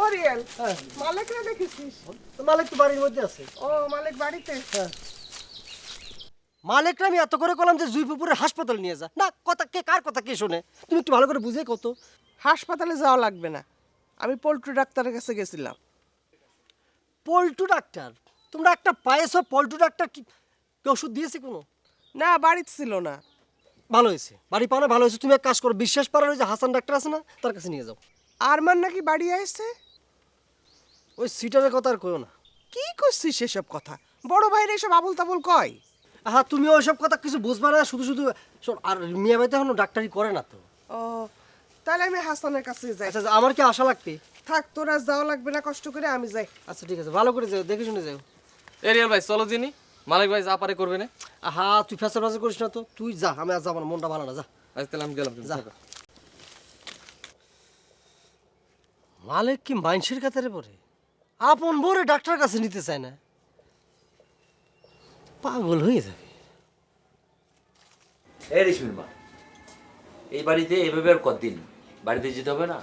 ও real মালিকরা দেখেছিস? মালিক তো বাড়ির মধ্যে আছে। ও মালিক বাড়িতে? হ্যাঁ, মালিকরা আমি এত করে বললাম যে জুইপুরের হাসপাতাল নিয়ে যা, না কথা কে কার কথা কে শোনে? তুমি একটু ভালো করে বুঝে কত। হাসপাতালে যাওয়া লাগবে না, আমি পল্টু ডাক্তারের কাছে গেছিলাম। পল্টু ডাক্তার? তোমরা একটা পায়েছো পল্টু ডাক্তার, কি কেউ ওষুধ দিয়েছে কোনো? না, বাড়িতে ছিল না। ভালো হয়েছে, বাড়ি পাওয়া ভালো হয়েছে। তুমি এক কাজ করো, বিশ্বাস পাড়ার ওই যে হাসান ডাক্তার আছে না, তার কাছে নিয়ে যাও। আরমান নাকি বাড়ি আসছে? ওই সিটারের কথা আর কইও না। কি করছিস সেসব কথা? বড় ভাইরা এসব আবুল তাবুল কয়? হ্যাঁ, তুমি ওইসব কথা কিছু বুঝবা না, শুধু শুধু শোন। আর মিয়া ভাই তো এখনো ডাক্তারি করে না তো। ও, তাহলে আমি হাসানের কাছে যাই। আচ্ছা, আমার কি আশা লাগবে? থাক, তোর আর যাওয়া লাগবে না, কষ্ট করে আমি যাই। আচ্ছা ঠিক আছে, ভালো করে যাও, দেখে শুনে যাও। এরিয়াল ভাই চলো যিনি মালিক ভাই যা পারে করবে না। হ্যাঁ, তুই ফেসার ফেসার করিস না তো, তুই যা, আমি আর যাবো না, মনটা ভালো না, যা। আজ তাহলে আমি গেলাম। যা। মালিক কি মাইনসের কাতারে পড়ে? আপন বরে ডাক্তার কাছে নিতে চায় না, পাগল হয়ে যাবে। এই রেশমির মা, এই বাড়িতে এভাবে আর কতদিন? বাড়িতে যেতে হবে না?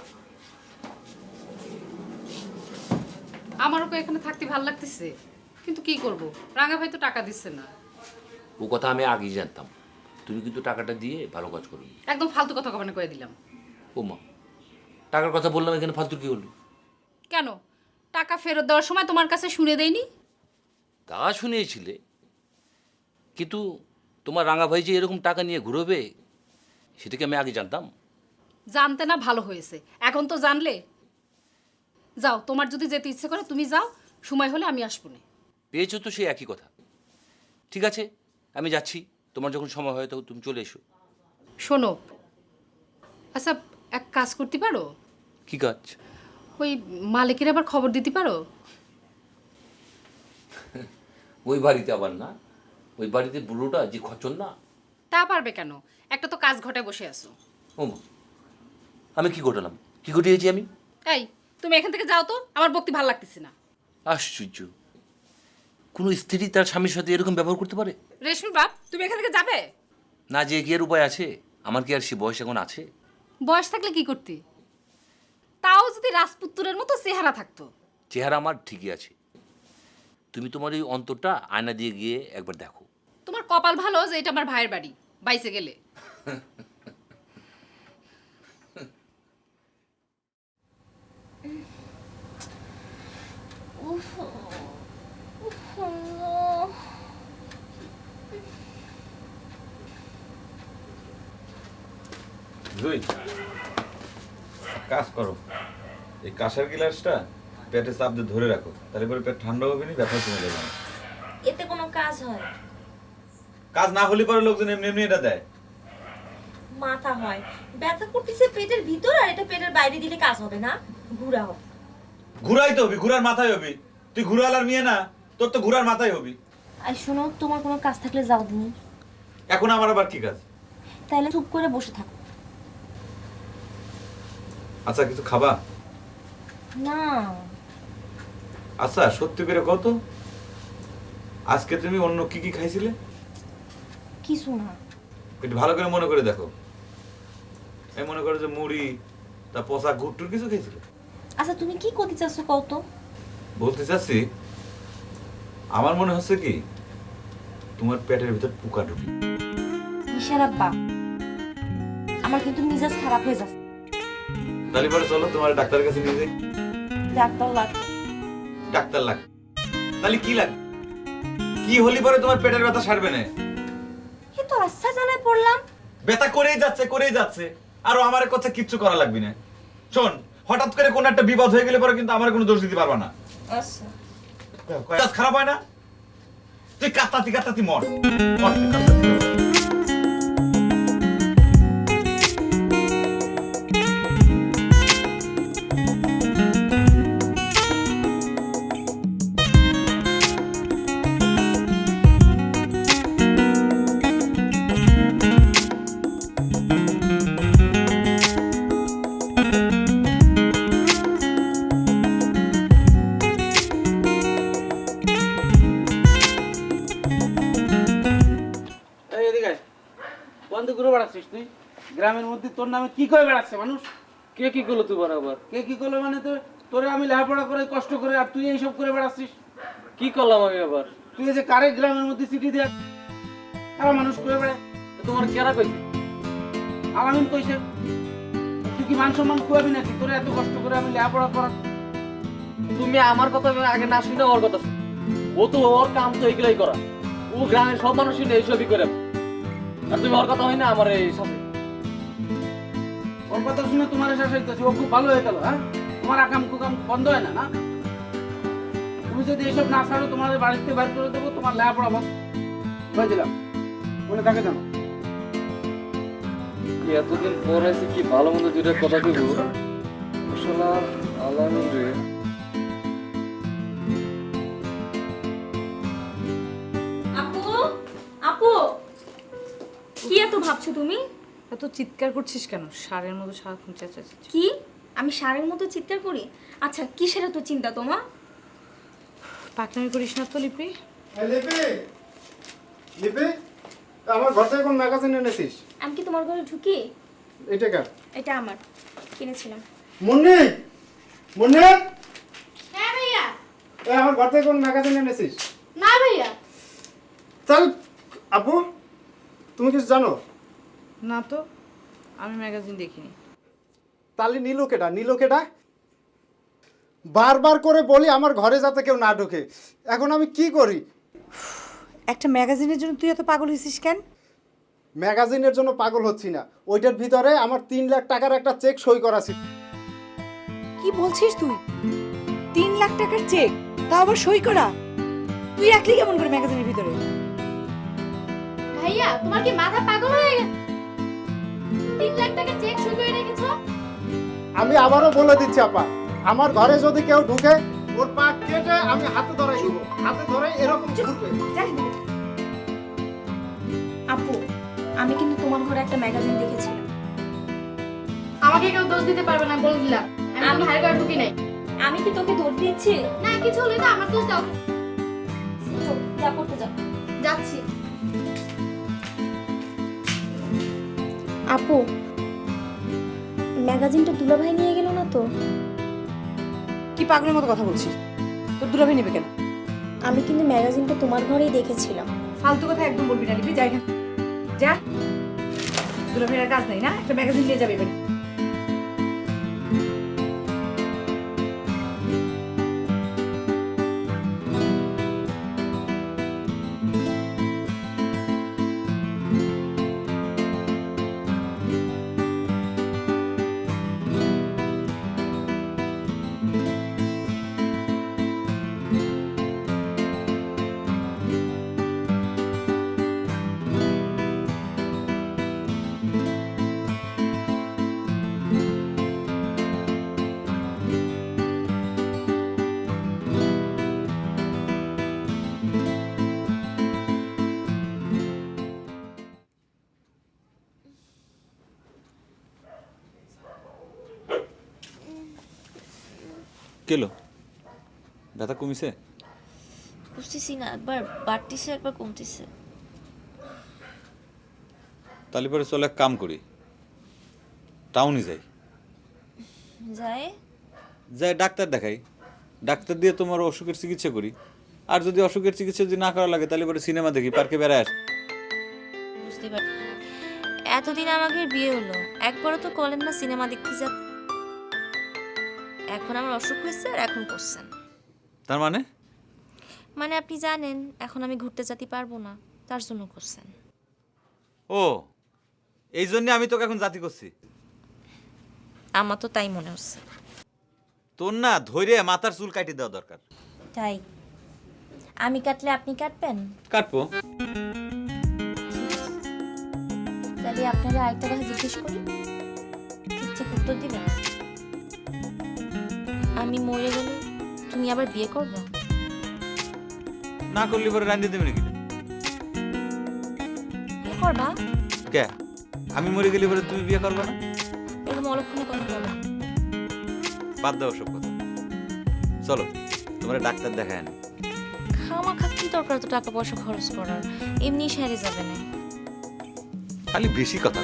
আমারও তো এখানে থাকতে ভালো লাগতেছে, কিন্তু কি করব, রাঙা ভাই তো টাকা দিচ্ছে না। ও কথা আমি আগেই জানতাম। তুমি কিন্তু টাকাটা দিয়ে ভালো কাজ করবে। একদম ফালতু কথা কখনো করে দিলাম। ও মা, টাকার কথা বললাম, এখানে ফালতু কি হলো? কেন, টাকা ফেরত দেওয়ার সময় তোমার কাছে শুনে দেয়নি? তা শুনিয়েছিলে, কিন্তু তোমার রাঙা ভাই যে এরকম টাকা নিয়ে ঘুরবে সেটাকে আমি আগে জানতাম। জানতে না ভালো হয়েছে, এখন তো জানলে। যাও, তোমার যদি যেতে ইচ্ছে করে তুমি যাও, সময় হলে আমি আসবো না। পেয়েছো তো সেই একই কথা। ঠিক আছে, আমি যাচ্ছি, তোমার যখন সময় হয় তখন তুমি চলে এসো। শোনো, আচ্ছা এক কাজ করতে পারো? কি কাজ? ওই মালিকের আবার খবর দিতে পারো? ওই বাড়িতে আবার না, ওই বাড়িতে বুড়োটা যে খচন না। তা পারবে কেন, একটা তো কাজ ঘটে বসে আছো। ও মা, আমি কি ঘটালাম? কি ঘটিয়েছি আমি? এই, তুমি এখান থেকে যাও তো, আমার বকতে ভালো লাগতেছে না। আশ্চর্য, কোনো স্ত্রী তার স্বামীর সাথে এরকম ব্যবহার করতে পারে? রেশমি বাপ, তুমি এখান থেকে যাবে? না যে কি এর উপায় আছে? আমার কি আর সে বয়স এখন আছে? বয়স থাকলে কি করতে? তাও যদি রাজপুত্রের মতো চেহারা থাকতো। চেহারা আমার ঠিকই আছে। তুমি তোমার এই অন্তরটা আয়না দিয়ে গিয়ে একবার দেখো। তোমার কপাল ভালো যে এটা আমার ভাইয়ের বাড়ি, বাইসে গেলে। জুই, কাজ করো, এই কাঁসার গ্লাসটা পেটে চাপ দিয়ে ধরে রাখো, তাহলে পরে পেট ঠান্ডা হবে না, ব্যথা কমে যাবে না। এতে কোনো কাজ হয়? কাজ না হলে পরে লোকজন এমনি এমনি এটা দেয়। মাথা হয়, ব্যথা করতেছে পেটের ভিতর, আর এটা পেটের বাইরে দিলে কাজ হবে না, ঘুরা হবে। ঘুরাই তো হবি, ঘুরার মাথায় হবি। তুই ঘুরালার মেয়ে না, তোর তো ঘুরার মাথায় হবি। আর শোনো, তোমার কোনো কাজ থাকলে যাও দিনি। এখন আমার আবার কি কাজ? তাহলে চুপ করে বসে থাকো। আচ্ছা, কিছু খাবা? না। আচ্ছা, সত্যি করে কত, আজকে তুমি অন্য কি কি খাইছিলে? কিছু না। একটু ভালো করে মনে করে দেখো। এই মনে করো যে মুড়ি, তা পচা গুড়টুর কিছু খেয়েছিলে? আচ্ছা, তুমি কি করতে চাচ্ছ কত? বলতে চাচ্ছি, আমার মনে হচ্ছে কি তোমার পেটের ভিতর পোকা ঢুকে। নিশার আব্বা, আমার কিন্তু মিজাজ খারাপ হয়ে যাচ্ছে। তাহলে পরে চলো তোমার ডাক্তারের কাছে নিয়ে যাই। ডাক্তার লাগবে। ডাক্তার লাগ, তাহলে কি লাগ? কি হলি পরে তোমার পেটের ব্যথা সারবে না? এ তো আচ্ছা জানায় পড়লাম। ব্যথা করেই যাচ্ছে, আরো আমার কথা কিচ্ছু করা লাগবে না। শোন, হঠাৎ করে কোন একটা বিপদ হয়ে গেলে পরে কিন্তু আমার কোনো দোষ দিতে পারবা না। আচ্ছা, কাজ খারাপ হয় না? তুই কাঁদতাতি মর মর, তুই কাঁদতাতি মর। বন্ধ করে বেড়াচ্ছিস তুই গ্রামের মধ্যে? তোর নামে কি করে বেড়াচ্ছে মানুষ? কে কি করলো তুই বরাবর? কে কি করলো মানে? তো তোরে আমি লেখাপড়া করে কষ্ট করে আর তুই এইসব করে বেড়াচ্ছিস। কি করলাম আমি আবার? তুই এই যে কারে গ্রামের মধ্যে চিঠি দিয়ে আর মানুষ করে বেড়ায়। তোমার কেরা কইছে? আলামিন কইছে তুই কি মান সম্মান খুয়াবি নাকি? তোরে এত কষ্ট করে আমি লেখাপড়া করা। তুমি আমার কথা আগে না শুনে ওর কথা শুনো। ও তো ওর কাম তো এগুলাই করা। ও গ্রামের সব মানুষ শুনে এইসবই করে। আর তুমি ওর কথা হয় না আমার এই সাথে। ওর কথা শুনে তোমার শেষ হইতেছে, ও খুব ভালো হয়ে গেল। হ্যাঁ, তোমার আকাম কুকাম বন্ধ হয় না না? তুমি যদি এইসব না ছাড়ো তোমাদের বাড়িতে বাইর করে দেবো, তোমার লেখাপড়া বন্ধ হয়ে দিলাম, মনে থাকে জানো। এতদিন পর এসে কি ভালো মন্দ দুইটা কথা কইব। শালা আলামিন রে। আপু, আপু, কি এত ভাবছো তুমি? এত চিৎকার করছিস কেন? সারের মতো সারাক্ষণ চেঁচাচ্ছিস। কি আমি ষাঁড়ের মতো চিৎকার করি? আচ্ছা, কিসের এত চিন্তা তোমার? পাকনামি করিস না তো লিপি। লিপি, লিপি, আমার ঘর থেকে কোন ম্যাগাজিন এনেছিস? আমি কি তোমার ঘরে ঢুকি? এটা কার? এটা আমার, কিনেছিলাম। মুন্নি, মুন্নি, হ্যাঁ ভাইয়া। আমার ঘর থেকে কোন ম্যাগাজিন এনেছিস? না ভাইয়া। চল আপু, তুমি কিছু জানো? না তো, আমি ম্যাগাজিন দেখিনি। তাহলে নীলু কেটা? নীলু কেটা? বারবার করে বলি আমার ঘরে যাতে কেউ না ঢোকে, এখন আমি কি করি? একটা ম্যাগাজিনের জন্য তুই এত পাগল হয়েছিস কেন? ম্যাগাজিনের জন্য পাগল হচ্ছি না, ওইটার ভিতরে আমার 3 লাখ টাকার একটা চেক সই করা ছিল। কি বলছিস তুই? 3 লাখ টাকার চেক, তাও আবার সই করা? তুই রাখলি কেমন করে ম্যাগাজিনের ভিতরে? ভাইয়া, তোমার কি মাথা পাগল হয়ে গেছে? 3 লাখ টাকা চেক সই করে রেখেছো? আমি আবারও বলে দিচ্ছি আপা, আমার ঘরে যদি কেউ ঢুকে ওর পা কেটে আমি হাতে ধরাই দিব, হাতে ধরে এরকম ছুটবে। আপু, আমি কিন্তু তোমার ঘরে একটা ম্যাগাজিন দেখেছিলাম। আমাকে কেউ দোষ দিতে পারবে না, বলে দিলাম। আমি ভাইয়ের ঘরে ঢুকি নাই। আমি কি তোকে দৌড় দিচ্ছি? না, কিছু হলে না আমার দোষ দাও। যা করতে যাও। যাচ্ছি। আপু, ম্যাগাজিনটা দুলাভাই নিয়ে গেল না তো? কি পাগলের মতো কথা বলছিস? তোর দুলাভাই নেবে কেন? আমি কিন্তু ম্যাগাজিনটা তোমার ঘরেই দেখেছিলাম। ফালতু কথা একদম বলবি না লিপি, যাই না যা। দুলাভাইয়ের কাজ নাই না, একটা ম্যাগাজিন নিয়ে যাবে এবারে। কেলো ব্যথা কমিছে? বুঝতেছি না, একবার বাড়তিছে একবার কমতেছে। তাহলে পরে চলে এক কাম করি, টাউনে যাই। যাই ডাক্তার দেখাই, ডাক্তার দিয়ে তোমার অসুখের চিকিৎসা করি। আর যদি অসুখের চিকিৎসা যদি না করা লাগে তাহলে পরে সিনেমা দেখি, পার্কে বেড়ায় আসি। বুঝতে পারি। এতদিন আমাকে বিয়ে হলো, একবারও তো বলেন না সিনেমা দেখতে যা। এখন আমার অসুখ হয়েছে আর এখন করছেন। তার মানে? মানে আপনি জানেন এখন আমি ঘুরতে যেতে পারবো না, তার জন্য করছেন। ও, এই জন্য আমি তোকে এখন জাতি করছি? আমার তো তাই মনে হচ্ছে। তোর না ধৈর্য মাথার চুল কাটি দেওয়া দরকার। তাই আমি কাটলে আপনি কাটবেন? কাটবো। তাহলে আপনারা আরেকটা কথা জিজ্ঞেস করি, ঠিকঠাক উত্তর দিবেন? আমি মরে গেলে তুমি আবার বিয়ে করবে? না করলে পরে রান্ধি দেবে নাকি? বিয়ে করবা? কে? আমি মরে গেলে পরে তুমি বিয়ে করবে না? এরকম অলক্ষণে কথা বলো। বাদ দাও সব কথা, চলো তোমরা ডাক্তার দেখায় আনি। খামাখা কি দরকার তো টাকা পয়সা খরচ করার, এমনি সেরে যাবে না। খালি বেশি কথা।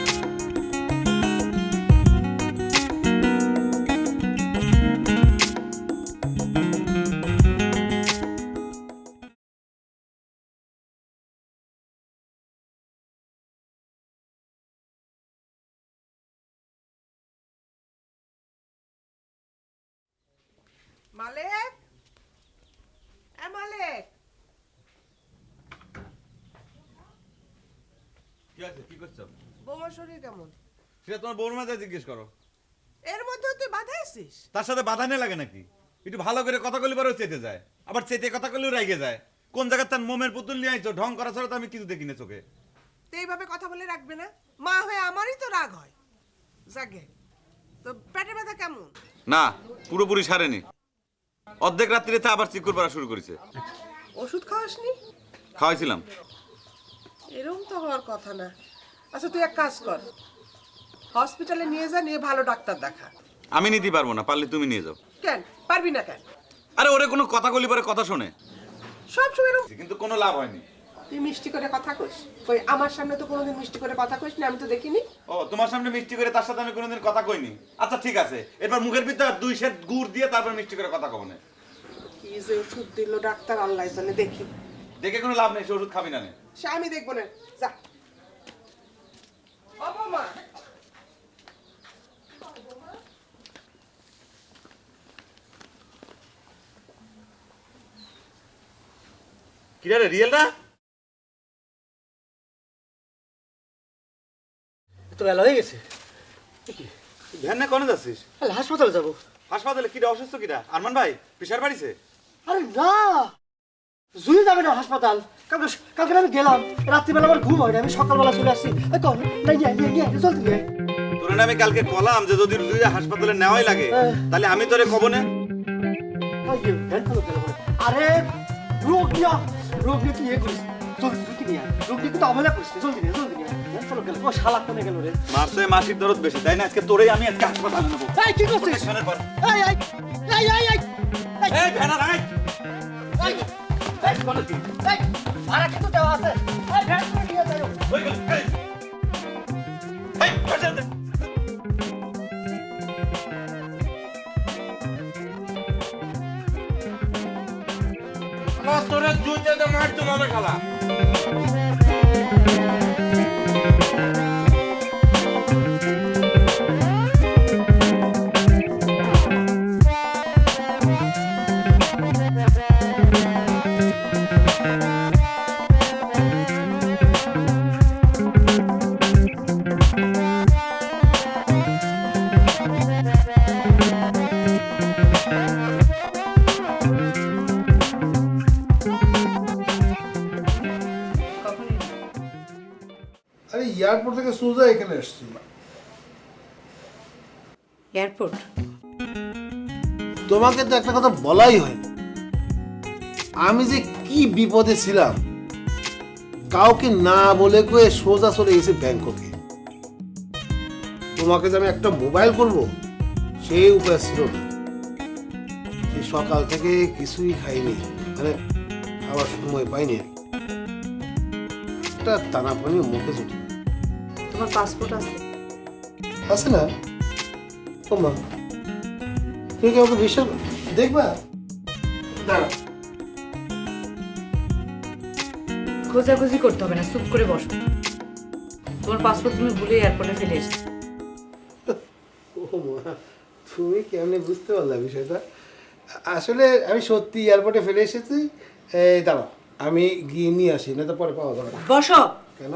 মালেক, এ মালেক, কি আছে, কি করছো? বৌমার শরীর কেমন? সেটা তোমার বউর মাঝে জিজ্ঞেস করো। এর মধ্যে তুই বাধা আছিস? তার সাথে বাধা নিয়ে লাগে নাকি? একটু ভালো করে কথা কলি পরেও চেতে যায়, আবার চেতে কথা কলিও রেগে যায়। কোন জায়গায় তার মোমের পুতুল নিয়ে আইছো, ঢং করা ছাড়া তো আমি কিছু দেখিনি চোখে। তো এইভাবে কথা বলে রাখবে না? মা হয়ে আমারই তো রাগ হয়। জাগে তো পেটের ব্যথা কেমন? না, পুরোপুরি সারেনি। অর্ধেক রাত্রিতে আবার চিকুর পড়া শুরু করেছে। ওষুধ খাওয়াসনি? খাওয়াইছিলাম। এরকম তো হওয়ার কথা না। আচ্ছা তুই এক কাজ কর, হসপিটালে নিয়ে যা, নিয়ে ভালো ডাক্তার দেখা। আমি নিতে পারবো না, পারলে তুমি নিয়ে যাও। কেন পারবি না কেন? আরে ওরে কোনো কথা কলি পরে কথা শোনে, সব সময় এরকম। কিন্তু কোনো লাভ হয়নি। তুই মিষ্টি করে কথা কইস? কই আমার সামনে তো কোনোদিন মিষ্টি করে কথা কইস না, আমি তো দেখিনি। ও, তোমার সামনে মিষ্টি করে তার সাথে আমি কোনোদিন কথা কইনি। আচ্ছা ঠিক আছে, এরপর মুখের ভিতর 2 সের গুড় দিয়ে তারপর মিষ্টি করে কথা কব না। কি যে ওষুধ দিল ডাক্তার, আল্লাহ জানে। দেখি, দেখে কোনো লাভ নেই, সে ওষুধ খাবি না নে। সে আমি দেখবো না, যা। ও বৌমা, কি রে, রিয়েল না? তো বেলা হয়ে গেছে। ভ্যান না কোনে যাচ্ছিস? তাহলে হাসপাতালে যাবো। হাসপাতালে? কিরা অসুস্থ? কিরা? আরমান ভাই প্রেসার বাড়িছে? আরে না, জুই যাবে না হাসপাতাল। কালকে কালকে আমি গেলাম, রাত্রিবেলা আমার ঘুম হয় না, আমি সকালবেলা চলে আসছি। জলদি নিয়ে তোরে না আমি কালকে কলাম যে যদি তুই হাসপাতালে নেওয়াই লাগে তাহলে আমি তোরে কব না। আরে রোগ নিয়ে তুই ইয়ে করিস, জলদি নিয়ে রোগ নিয়ে কিন্তু অবহেলা করিস। জলদি নিয়ে চলো গেল। ও শালা কোনে গেল রে? মারছে মাসির দরদ বেশি, তাই না? আজকে তোরেই আমি আজকে হাসপাতালে নেবো। এই কি করছিস? প্রোটেকশনের পর। এই এই এই এই এই এই ভ্যানা রাখ। এই এই কোনে তুই? এই ভাড়া কিন্তু দেওয়া আছে। এই ভ্যান করে নিয়ে যাও। ওই গেল। এই পেছন দে। না তোরে দুইটা তো মারতো মামা শালা। আরে এয়ারপোর্ট থেকে সোজা এখানে এসছি। এয়ারপোর্ট? তোমাকে তো একটা কথা বলাই হয়নি, আমি যে কি বিপদে ছিলাম। কাউকে না বলে কয়ে সোজা চলে গেছে ব্যাংককে। তোমাকে যে আমি একটা মোবাইল করব সেই উপায় ছিল না। সেই সকাল থেকে কিছুই খাইনি, মানে খাওয়ার সময় পাইনি। একটা টানা পানি মুখে জুটি। তোমার পাসপোর্ট আছে? আছে না? ও মা, তুমি কি আমাকে বিশ্বাস দেখবা? দাঁড়া, খোঁজাখুঁজি করতে হবে না, চুপ করে বসো। তোমার পাসপোর্ট তুমি ভুলে এয়ারপোর্টে ফেলে এসেছো। ও মা, তুমি কেমনে বুঝতে পারলা বিষয়টা? আসলে আমি সত্যি এয়ারপোর্টে ফেলে এসেছি। এই দাঁড়া, আমি গিয়ে নিয়ে আসি, না তো পরে পাওয়া যাবে না। বসো। কেন?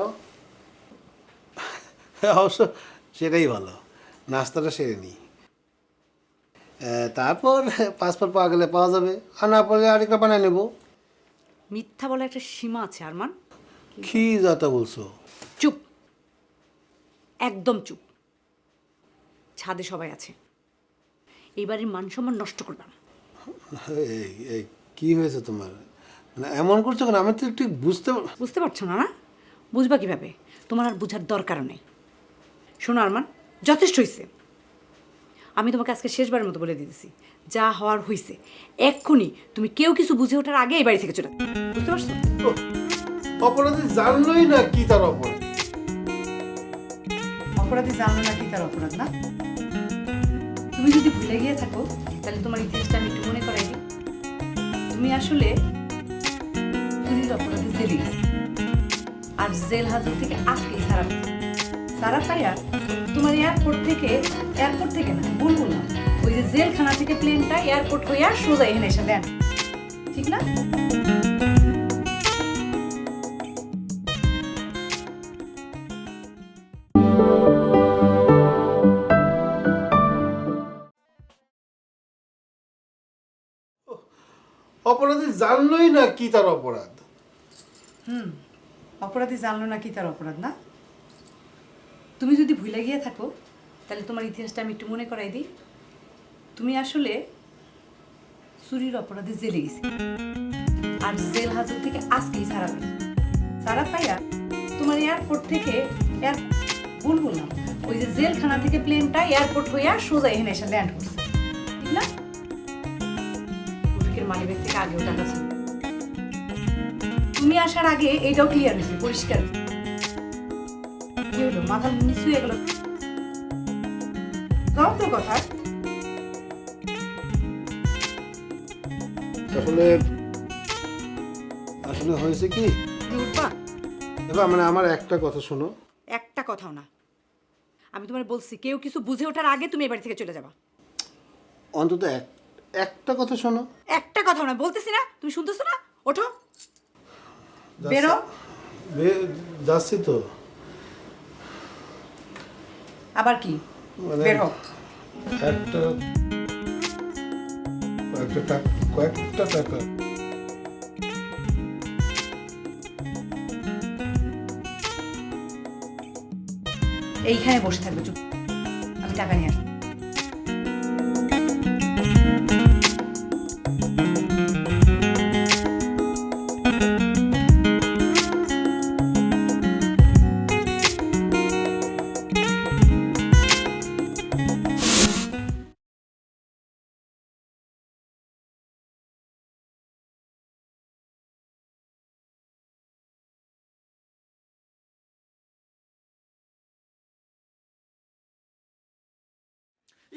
অবশ্য সেটাই ভালো, নাস্তাটা সেরে নিই, তারপর পাসপোর্ট পাওয়া গেলে পাওয়া যাবে, আর না পারলে আরেকটা বানিয়ে নেবো। মিথ্যা বলে একটা সীমা আছে আরমান। কি যাতা বলছো? চুপ, একদম চুপ। ছাদে সবাই আছে, এবারে মান সম্মান নষ্ট করবে না। এই কি হয়েছে তোমার? না এমন করছো কেন? আমি তো ঠিক বুঝতে পারছো না? না বুঝবা কিভাবে? তোমার আর বুঝার দরকারও নেই। শোনো আরমান, যথেষ্ট হয়েছে। আমি তোমাকে আজকে শেষবারের মতো বলে দিতেছি, যা হওয়ার হয়েছে। এক্ষুনি তুমি কেউ কিছু বুঝে ওঠার আগে এই বাড়ি থেকে চলে, বুঝতে পারছো? অপরাধী জানলোই না কি তার অপরাধ। অপরাধী জানলো না কি তার অপরাধ না? তুমি যদি ভুলে গিয়ে থাকো তাহলে তোমার ইতিহাসটা আমি একটু মনে করাই দিই। তুমি আসলে চুরির অপরাধে জেলে গেছো, আর জেল হাজত থেকে আজকেই ছাড়া পেয়েছো। সারা পাইয়া তোমার এয়ারপোর্ট থেকে না বলবো না, ওই যে জেলখানা থেকে প্লেনটা এয়ারপোর্ট হইয়া সোজা এখানে এসে ল্যান্ড, ঠিক না? অপরাধী জানলই না কি তার অপরাধ। অপরাধী জানলো না কি তার অপরাধ না? তুমি যদি ভুলে গিয়ে থাকো তাহলে তোমার ইতিহাসটা আমি একটু মনে করাই দিই। তুমি আসলে চুরির অপরাধে জেলে গেছি, আর জেল হাজত থেকে আজকেই ছাড়া পাইয়া তোমার এয়ারপোর্ট থেকে বলবো না, ওই যে জেলখানা থেকে প্লেনটা এয়ারপোর্ট হইয়া সোজা এখানে এসে ল্যান্ড করছে, ঠিক না? মালিকের থেকে আগেও টাকা ছিল, তুমি আসার আগে এইটাও ক্লিয়ার হয়েছে, পরিষ্কার। কি হলো, মাথা নিচু হয়ে গেল? যাও তো কথা। আসলে হয়েছে কি, মানে আমার একটা কথা শোনো। একটা কথাও না, আমি তোমার বলছি কেউ কিছু বুঝে ওঠার আগে তুমি এই বাড়ি থেকে চলে যাবা। অন্তত একটা কথা শোনো। একটা কথাও না, বলতেছি না, তুমি শুনতেছো না? ওঠো, বেরো। যাচ্ছি তো। আবার কি? বের হও। কয়েকটা টাকা এইখানে বসে থাকবে, চুপ, আমি টাকা নিয়ে আসবো।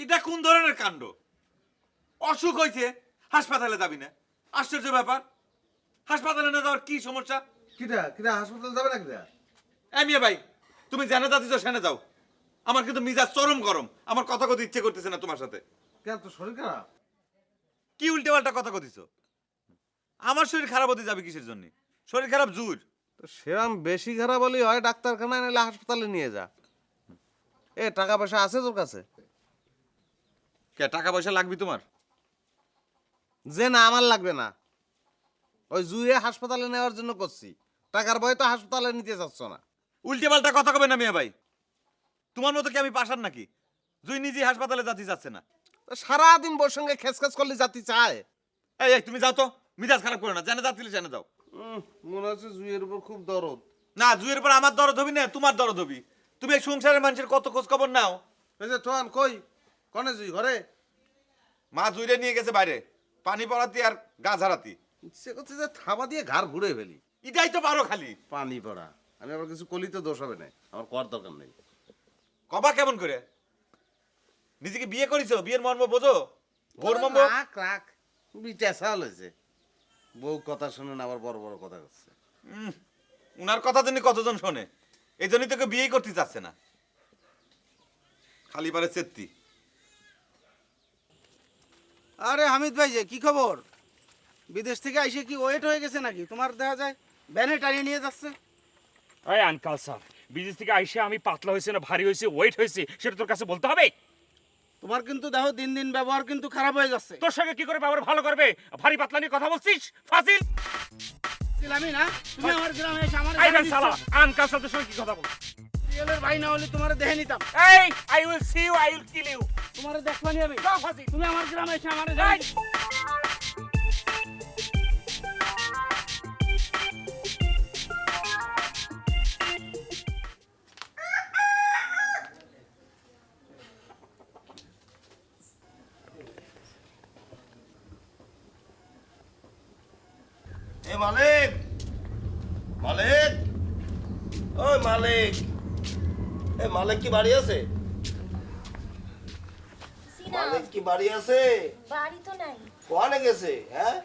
এটা কোন ধরনের কাণ্ড? অসুখ হয়েছে, হাসপাতালে যাবি না? আশ্চর্য ব্যাপার। হাসপাতালে না যাওয়ার কি সমস্যা? কিরা হাসপাতালে যাবে না কিরা? মিয়া ভাই, তুমি জানে যাচ্ছ সেনে যাও। আমার কিন্তু মিজাজ চরম গরম, আমার কথা কথা ইচ্ছে করতেছে না তোমার সাথে। কেন, তো শরীর খারাপ? কি উল্টে পাল্টা কথা কতিছ? আমার শরীর খারাপ হতে যাবে কিসের জন্য? শরীর খারাপ জুর। তো সেরকম বেশি খারাপ হলেই হয় ডাক্তারখানায় নাহলে হাসপাতালে নিয়ে যা। টাকা পয়সা আছে তোর কাছে? কে টাকা পয়সা লাগবে তোমার? যে না, আমার লাগবে না। ওই জুয়ে হাসপাতালে নেওয়ার জন্য করছি, টাকার ভয় তো হাসপাতালে নিতে চাচ্ছ না। উল্টে পাল্টা কথা কবে না মিয়া ভাই। তোমার মতো কি আমি পাশান নাকি? জুই নিজে হাসপাতালে যাতে যাচ্ছে না। সারাদিন বোর সঙ্গে খেস করলে জাতি চায়। এই তুমি যাও তো, মিজাজ খারাপ করো না, জানে যাচ্ছিলে জানে যাও। মনে হচ্ছে জুইয়ের উপর খুব দরদ। না, জুইয়ের উপর আমার দরদ হবি না, তোমার দরদ হবি। তুমি এই সংসারের মানুষের কত খোঁজ খবর নাও। এই যে তোয়ান কই কনে জুই ঘরে? মা জুইরে নিয়ে গেছে বাইরে, পানি পড়াতি আর গা ঝাড়াতি। সে করছে যে থাবা দিয়ে ঘাড় ঘুরে ফেলি। এটাই তো পারো খালি। পানি পড়া, আমি আবার কিছু কলি তো দোষ হবে না, আমার কর দরকার নেই। কবা কেমন করে? নিজেকে বিয়ে করিছো, বিয়ের মর্ম বোঝো? ঘোর মর্ম রাখ রাখ, বিটা সাল হয়েছে। বউ কথা শুনে না, আবার বড় বড় কথা করছে। উনার কথা জন্য কতজন শোনে, এই জন্যই তোকে বিয়েই করতে চাচ্ছে না। খালি পারে চেত্তি। আরে হামিদ ভাই, যে কি খবর? বিদেশ থেকে আইসে কি ওয়েট হয়ে গেছে নাকি? তোমার দেখা যায় ব্যানে টানিয়ে নিয়ে যাচ্ছে। আরে আঙ্কাল স্যার, বিদেশ থেকে আইসে আমি পাতলা হয়েছে না ভারী হয়েছে, ওয়েট হয়েছে, সেটা তোর কাছে বলতে হবে? তোমার কিন্তু দেখো দিন দিন ব্যবহার কিন্তু খারাপ হয়ে যাচ্ছে। তোর সঙ্গে কি করে ব্যবহার ভালো করবে? ভারী পাতলা নিয়ে কথা বলছিস, ফাজিল। আমি না, তুমি আমার গ্রামে এসে আমার আইবেন সালা, আঙ্কাল স্যারের সঙ্গে কি কথা বল? রিয়েলের ভাই না হলে তোমারে দেখে নিতাম। এই, I will see you, I will kill you. তোমারে দেখবানি আমি। যাও ফাজিল। তুমি আমার গ্রামে এসে আমারে যাই। মালিক, মালিক, ওই মালিক, মালিক কি বাড়ি আছে? মালিক কি বাড়ি আছে? বাড়ি তো নাই। কোয়ানে গেছে? হ্যাঁ,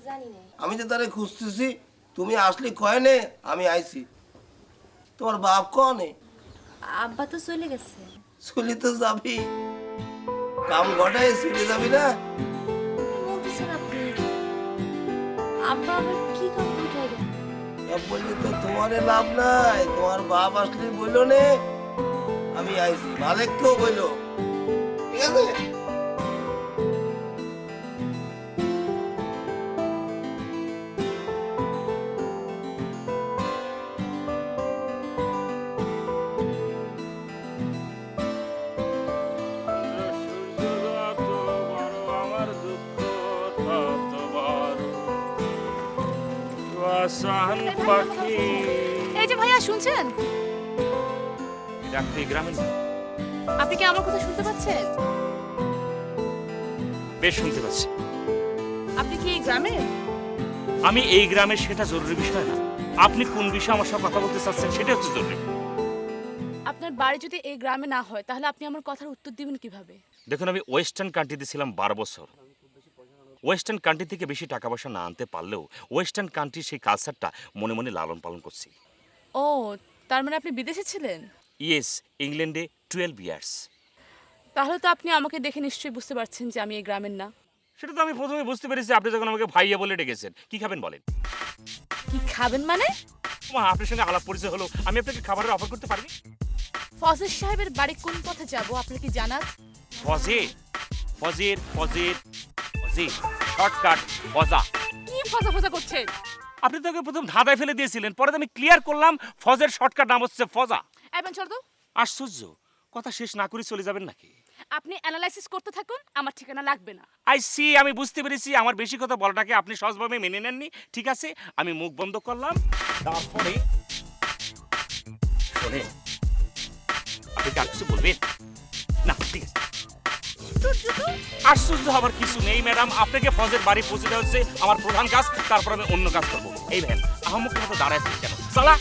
জানি না। আমি তো তারে খুঁজতেছি, তুমি আসলি কয়নে, আমি আইছি। তোমার বাপ কনে? আব্বা তো চলে গেছে। চলে তো যাবি, কাম ঘটায় চলে যাবি না? কি বলতেছেন আপনি? আব্বা আবার কি কাম উঠাই গেল? বলি তো তোমারে লাভ নাই, তোমার বাপ আসলে বললো নে আমি আইছি, মালিককেও বললো, ঠিক আছে? এই যে ভাইয়া শুনছেন? ডাক্তার গ্রামে আপনি কি আমার কথা শুনতে পাচ্ছেন? বেশ শুনতে পাচ্ছি। আপনি কি এই গ্রামের? আমি এই গ্রামের সেটা জরুরি বিষয় না, আপনি কোন বিষয়ে আমার সাথে কথা বলতে চাচ্ছেন সেটা হচ্ছে জরুরি। আপনার বাড়ি যদি এই গ্রামে না হয় তাহলে আপনি আমার কথার উত্তর দিবেন কিভাবে? দেখুন, আমি ওয়েস্টার্ন কান্ট্রিতে ছিলাম 12 বছর। ওয়েস্টার্ন কান্ট্রি থেকে বেশি টাকা পয়সা না আনতে পারলেও ওয়েস্টার্ন কান্ট্রির সেই কালচারটা মনে মনে লালন পালন করছি। ও, তার মানে আপনি বিদেশে ছিলেন? ইয়েস, ইংল্যান্ডে 12 ইয়ার্স। তাহলে তো আপনি আমাকে দেখে নিশ্চয়ই বুঝতে পারছেন যে আমি এই গ্রামের না। সেটা তো আমি প্রথমে বুঝতে পেরেছি, আপনি যখন আমাকে ভাইয়া বলে ডেকেছেন। কি খাবেন বলেন? কি খাবেন মানে? আপনার সঙ্গে আলাপ পরিচয় হলো, আমি আপনাকে খাবারের অফার করতে পারি। ফজর সাহেবের বাড়ি কোন পথে যাব আপনার কি জানা? ফজের ফজের ফজের ফজের শর্টকাট ফজা। কি ফজা ফজা করছেন? আপনি তো প্রথম ধাঁধায় ফেলে দিয়েছিলেন, পরে আমি ক্লিয়ার করলাম ফজের শর্টকাট নাম হচ্ছে ফজা। এখন চল তো। আশ্চর্য, কথা শেষ না করে চলে যাবেন নাকি? আপনি অ্যানালাইসিস করতে থাকুন, আমার ঠিকানা লাগবে না। আই সি, আমি বুঝতে পেরেছি আমার বেশি কথা বলাটাকে আপনি সহজভাবে মেনে নেননি। ঠিক আছে, আমি মুখ বন্ধ করলাম। তারপরে শোনে, আপনি কি আর কিছু বলবেন না? ঠিক আছে। আশ্চর্য হবার কিছু নেই ম্যাডাম, আপনাকে ফজের বাড়ি পৌঁছে দেওয়া হচ্ছে আমার প্রধান কাজ, তারপর আমি অন্য কাজ করবো। এই ভ্যান আহমকের মতো দাঁড়ায় আছেন কেন? সালা,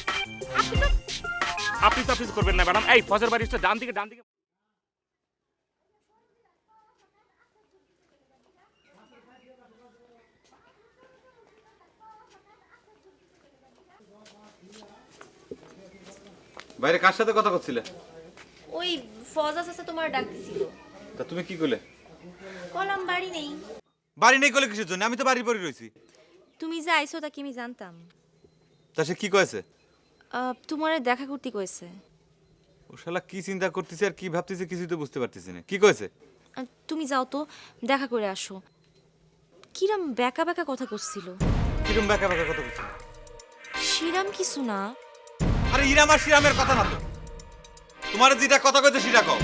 আপনি তো অফিস করবেন না ম্যাডাম। এই ফজের বাড়ি হচ্ছে ডান দিকে, ডান দিকে। বাইরে কার সাথে কথা করছিলে? ওই ফজা চাচা তোমার ডাক দিছিল। তা তুমি কি করলে? কলাম বাড়ি নেই। বাড়ি নেই করলে কিসের জন্য? আমি তো বাড়ির পরে রয়েছি। তুমি যে আইছো তা কি আমি জানতাম? তা সে কি কয়েছে? তোমারে দেখা করতে কইছে। ও শালা কি চিন্তা করতেছে আর কি ভাবতেছে কিছুই তো বুঝতে পারতেছি না। কি কয়েছে? তুমি যাও তো, দেখা করে আসো। কিরম বেকা বেকা কথা করছিল। কিরম বেকা বেকা কথা বলছে? শিরাম কিছু না। আরে ইরাম আর শিরামের কথা না তো, তোমার যেটা কথা কইতে সেটা কও।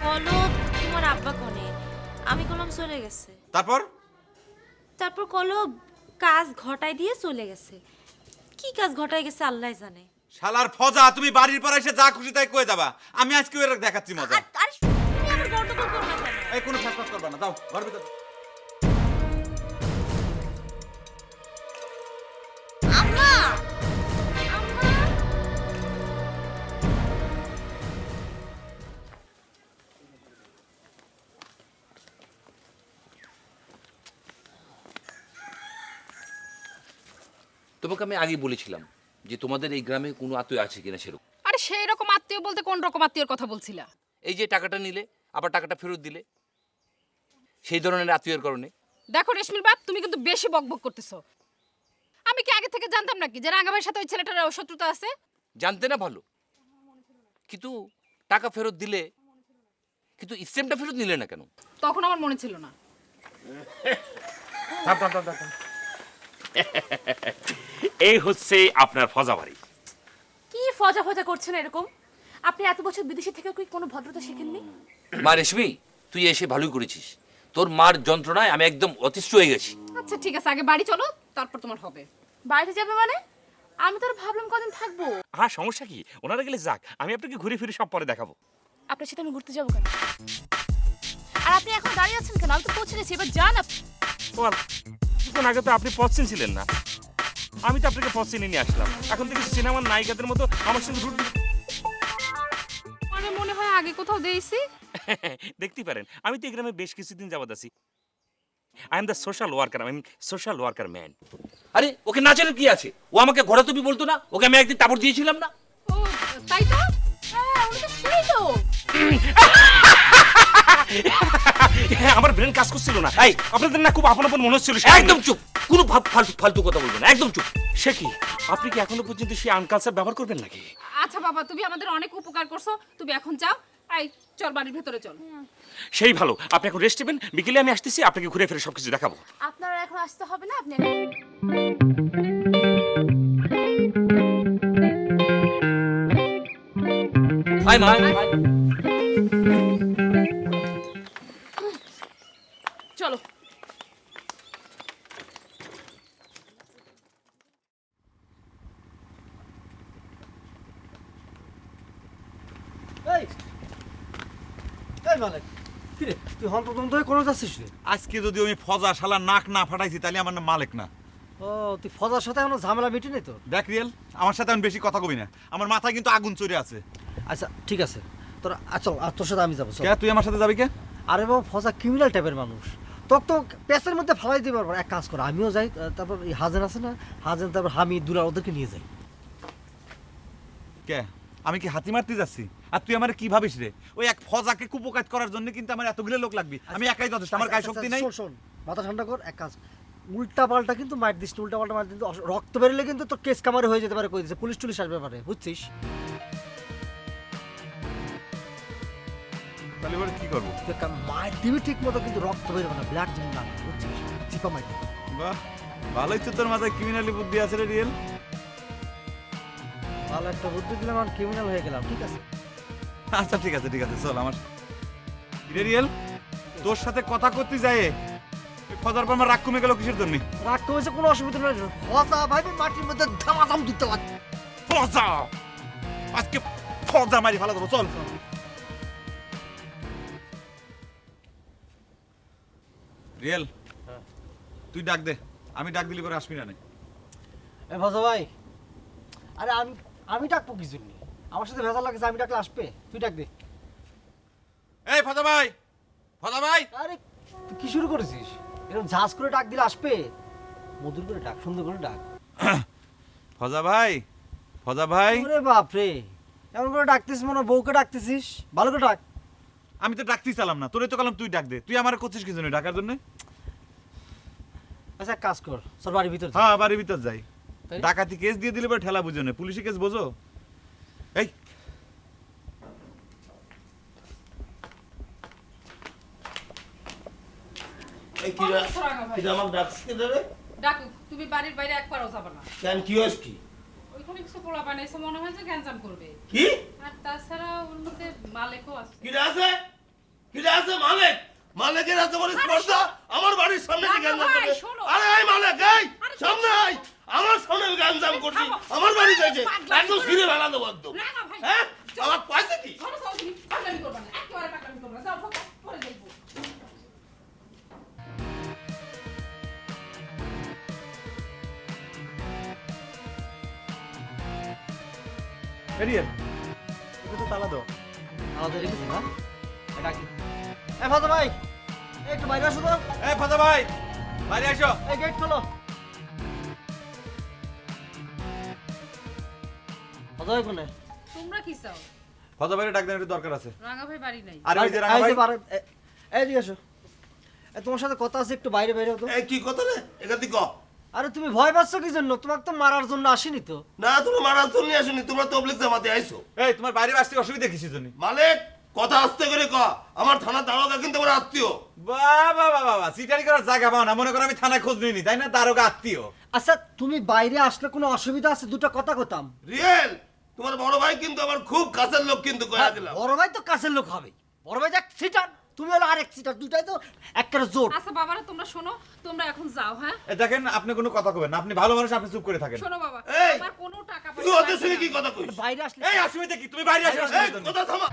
বলো তোমার আব্বা কোনে? আমি কলম চলে গেছে। তারপর কলো কাজ ঘটাই দিয়ে চলে গেছে। কি কাজ ঘটাই গেছে আল্লাহ জানে। শালার ফজা, তুমি বাড়ির পর এসে যা খুশি তাই কয়ে যাবা। আমি আজকে ওর দেখাচ্ছি মজা। আরে তুমি আমার গন্ডগোল করো না কেন? এই কোনো ফাঁস করবা না, যাও ঘর ভিতর। আম্মা, তোমাকে আমি আগেই বলেছিলাম যে তোমাদের এই গ্রামে কোনো আত্মীয় আছে কিনা সেরকম। আরে সেই রকম আত্মীয় বলতে কোন রকম আত্মীয়র কথা বলছিলা? এই যে টাকাটা নিলে আবার টাকাটা ফেরত দিলে, সেই ধরনের আত্মীয়ের কারণে। দেখো রেশমির বাপ, তুমি কিন্তু বেশি বকবক করতেছো। আমি কি আগে থেকে জানতাম নাকি যে রাঙা ভাইয়ের সাথে ওই ছেলেটার শত্রুতা আছে? জানতে না ভালো, কিন্তু টাকা ফেরত দিলে, কিন্তু স্টেমটা ফেরত নিলে না কেন? তখন আমার মনে ছিল না। এই হচ্ছে আপনার ফজা বাড়ি। কি ফজা ফজা করছেন এরকম? আপনি এত বছর বিদেশে থেকে কি কোনো ভদ্রতা শেখেননি? মা রেশমি, তুই এসে ভালোই করেছিস। তোর মার যন্ত্রণায় আমি একদম অতিষ্ঠ হয়ে গেছি। আচ্ছা ঠিক আছে, আগে বাড়ি চলো, তারপর তোমার হবে। বাড়িতে যাবে মানে? আমি তো ভাবলাম কদিন থাকবো। হ্যাঁ, সমস্যা কি? ওনারা গেলে যাক, আমি আপনাকে ঘুরে ফিরে সব পরে দেখাবো। আপনার সাথে আমি ঘুরতে যাবো কেন? আর আপনি এখন দাঁড়িয়ে আছেন কেন? আমি তো পৌঁছে গেছি, এবার যান আপনি। কিছুক্ষণ আগে তো আপনি পথ চিনছিলেন না, আমি তো আপনাকে পথ চিনে নিয়ে আসলাম। এখন থেকে সিনেমার নায়িকাদের মতো আমার সঙ্গে রুট। মানে মনে হয় আগে কোথাও দেখছি। দেখতে পারেন, আমি তো এই গ্রামে বেশ কিছুদিন যাবত আছি। I am the social worker, I am social worker man. আরে ওকে না জানার কি আছে? ও আমাকে ঘরে তুমি বলতো না? ওকে আমি একদিন তাবড় দিয়েছিলাম না? ও তাই তো? হ্যাঁ, উনি তো সেই লোক। আমার ব্রেন কাজ করছিল না। এই আপনাদের না খুব আপন আপন মনে হচ্ছিল। একদম চুপ, কোনো ফালতু ফালতু কথা বলবেন না, একদম চুপ। সে কি, আপনি কি এখনো পর্যন্ত সেই আনকালচার ব্যবহার করবেন নাকি? আচ্ছা বাবা, তুমি আমাদের অনেক উপকার করছো, তুমি এখন যাও। এই চল বাড়ির ভেতরে চল। সেই ভালো, আপনি এখন রেস্ট নেবেন, বিকেলে আমি আসতেছি, আপনাকে ঘুরে ফিরে সবকিছু দেখাবো। আপনারা এখন আসতে হবে না, আপনি আয় মা, চলো। এই এই মালিক, কি রে তুই হন্তদন্ত হয়ে কোনো যাচ্ছিস রে? আজকে যদি আমি ফজা শালা নাক না ফাটাইছি তাহলে আমার নাম মালিক না। ও তুই ফজার সাথে এখনো ঝামেলা মিটি নেই তো? দেখ রিয়েল, আমার সাথে আমি বেশি কথা কবি না, আমার মাথায় কিন্তু আগুন চড়ে আছে। আচ্ছা ঠিক আছে, তোর চল, আর তোর সাথে আমি যাবো। কে তুই আমার সাথে যাবি কে? আরে বাবা, ফজা ক্রিমিনাল টাইপের মানুষ, তোর তো পেঁচের মধ্যে ফালাই দিতে পারবো। এক কাজ কর, আমিও যাই, তারপর এই হাজেন আছে না, হাজেন, তারপর হামি, দুলা, ওদেরকে নিয়ে যাই। কে? আমি কি হাতি মারতে যাচ্ছি? আর তুই আমার কি ভাবিস রে? ওই এক ফজাকে কুপকাজ করার জন্য কিন্তু আমার এতগুলো লোক লাগবে, আমি একাই যথেষ্ট, আমার গায়ে শক্তি নাই। শোন, মাথা ঠান্ডা কর, এক কাজ, উল্টা পাল্টা কিন্তু মার দিস, উল্টা পাল্টা মার দিস, রক্ত বেরোলে কিন্তু তোর কেস কামারে হয়ে যেতে পারে, কই দিচ্ছে, পুলিশ টুলিশ আসবে পারে, বুঝছিস? তাহলে এবার কি করবো? মার দিবি ঠিক মতো, কিন্তু রক্ত বেরোবে না, ব্লাড যেন না, বুঝছিস? চিপা মার দিবি। বাহ, ভালোই তো তোর মাথায় ক্রিমিনালি বুদ্ধি আছে রে রিয়েল। ভালো একটা বুদ্ধি দিলাম, আর ক্রিমিনাল হয়ে গেলাম, ঠিক আছে? আচ্ছা ঠিক আছে, ঠিক আছে, চল আমার রে রিয়েল, তোর সাথে কথা করতে যাই ফজার পর আমার রাগ কমে গেল কিসের জন্য? রাগ কমেছে, কোনো অসুবিধা নেই, ফজা ভাই মাটির মধ্যে ধামাধাম দিতে পারছে। ফজা আজকে ফজা মারি ভালো দেবো, চল। রিয়েল, তুই ডাক দে, আমি ডাক দিলি পরে আসবি না। এ ফজা ভাই, আরে আমি ডাকবো কি জন্য? আমার সাথে ভেজা লাগছে, আমি ডাকলে আসবে, তুই ডাক দে। এই ফজা ভাই, ফজা ভাই। আরে তুই কি শুরু করেছিস? এরকম ঝাঁজ করে ডাক দিলে আসবে? মধুর করে ডাক, সুন্দর করে ডাক। ফজা ভাই, ফজা ভাই। ওরে বাপ রে, এমন করে ডাকতিস মনে হয় বউকে ডাকতেছিস, ভালো করে ডাক। আমি তো ডাকতেই চালাম না, তোরে তো কালাম তুই ডাক দে, তুই আমার করছিস কি জন্য ডাকার জন্য? আচ্ছা কাজ কর, সর বাড়ির ভিতর। হ্যাঁ, বাড়ির ভিতর যাই। ডাকাতি কেস দিয়ে দিলে পরে ঠেলা বুঝো না, পুলিশি কেস বোঝো? এই ডাকু, তুমি বাড়ির বাইরে একবারও যাবে না। কেন, কি হয়েছে কি? ওইখানে কিছু পোলা বানাইছে, মনে হয় যে গ্যাঞ্জাম করবে। কি? আর তাছাড়া ওর মধ্যে মালিকও আছে। কি আছে? কি আছে মালিক? মালিকের এত বড় স্পর্ধা আমার বাড়ির সামনে কি গ্যাঞ্জাম করবে? আরে এই মালিক, এই সামনে আই, আমার সামনে গ্যাঞ্জাম করছি, আমার বাড়ি যাইছে, একদম ফিরে ফেলা দেবো একদম। হ্যাঁ, আমার পয়সা কি? পাগলামি করবে না, একেবারে পাগলামি করবে না। যাও, পরে দেখবো। রিয়েল, এটা তো তালা দাও। আলাদা রেখেছি না? ডাকি। এ ফজা ভাই, একটু বাইরে আসো তো। এই ফজা ভাই, বাইরে আসো। এই গেট খোলো। ফজা ভাই কোনে? তোমরা কি চাও? ফজা ভাইরে ডাক দেন, একটু দরকার আছে। রাঙা ভাই বাড়ি নাই। আরে ওই যে রাঙা ভাই। এই দিকে আসো, তোমার সাথে কথা আছে, একটু বাইরে বাইরে হতো। এই কি কথা রে, এখান থেকে ক। আরে তুমি ভয় পাচ্ছ কি জন্য? তোমাকে তো মারার জন্য আসেনি তো। না, তুমি মারার জন্য আসুনি, তোমরা তবলিগ জামাতে আইছো। এই তোমার বাইরে আসতে অসুবিধা কিসের জন্য? মালিক, কথা আস্তে করে ক, আমার থানা দারোগা কিন্তু আমার আত্মীয়। বাবা বাবা বাবা, সিটারি করার জায়গা পাও না, মনে করো আমি থানায় খোঁজ নিইনি, তাই না? দারোগা আত্মীয়। আচ্ছা তুমি বাইরে আসলে কোনো অসুবিধা আছে? দুটো কথা কতাম। রিয়েল, তোমার বড় ভাই কিন্তু আমার খুব কাছের লোক, কিন্তু কয়া দিলাম। বড় ভাই তো কাছের লোক হবে, বড় ভাই এক সিটার, তুমি হলো আরেক সিটার, দুটাই তো একটা জোর। আচ্ছা বাবারা, তোমরা শোনো, তোমরা এখন যাও। হ্যাঁ, দেখেন, আপনি কোনো কথা কবেন না, আপনি ভালো মানুষ, আপনি চুপ করে থাকেন। শোনো বাবা, এই, আমার কোনো টাকা তুই পয়সা ওদের সঙ্গে কি কথা কইস? বাইরে আসলে এই অসুবিধা কি? তুমি বাইরে আসো। এই, কথা থামা।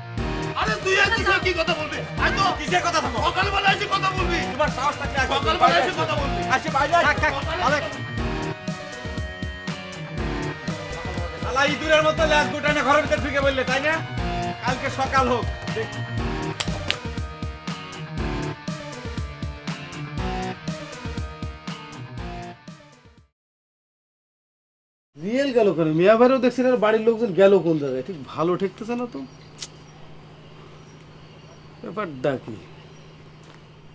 আরে তুই এত কি কথা বলবি? আই তো কিসের কথা থামো? সকালবেলা এসে কথা বলবি, তোমার সাহস থাকলে আসো, সকালবেলা এসে কথা বলবি। আসে বাইরে থাক থাক, আলেক আলা ইঁদুরের মতো ল্যাস গুটানে ঘরের ভিতর ঢুকে বললে, তাই না? কালকে সকাল হোক। রিয়েল গেল কেন? মিয়া ভাইরও দেখছেন আর বাড়ির লোকজন গেল কোন জায়গায়? ঠিক ভালো ঠেকতেছে না তো ব্যাপারটা কি?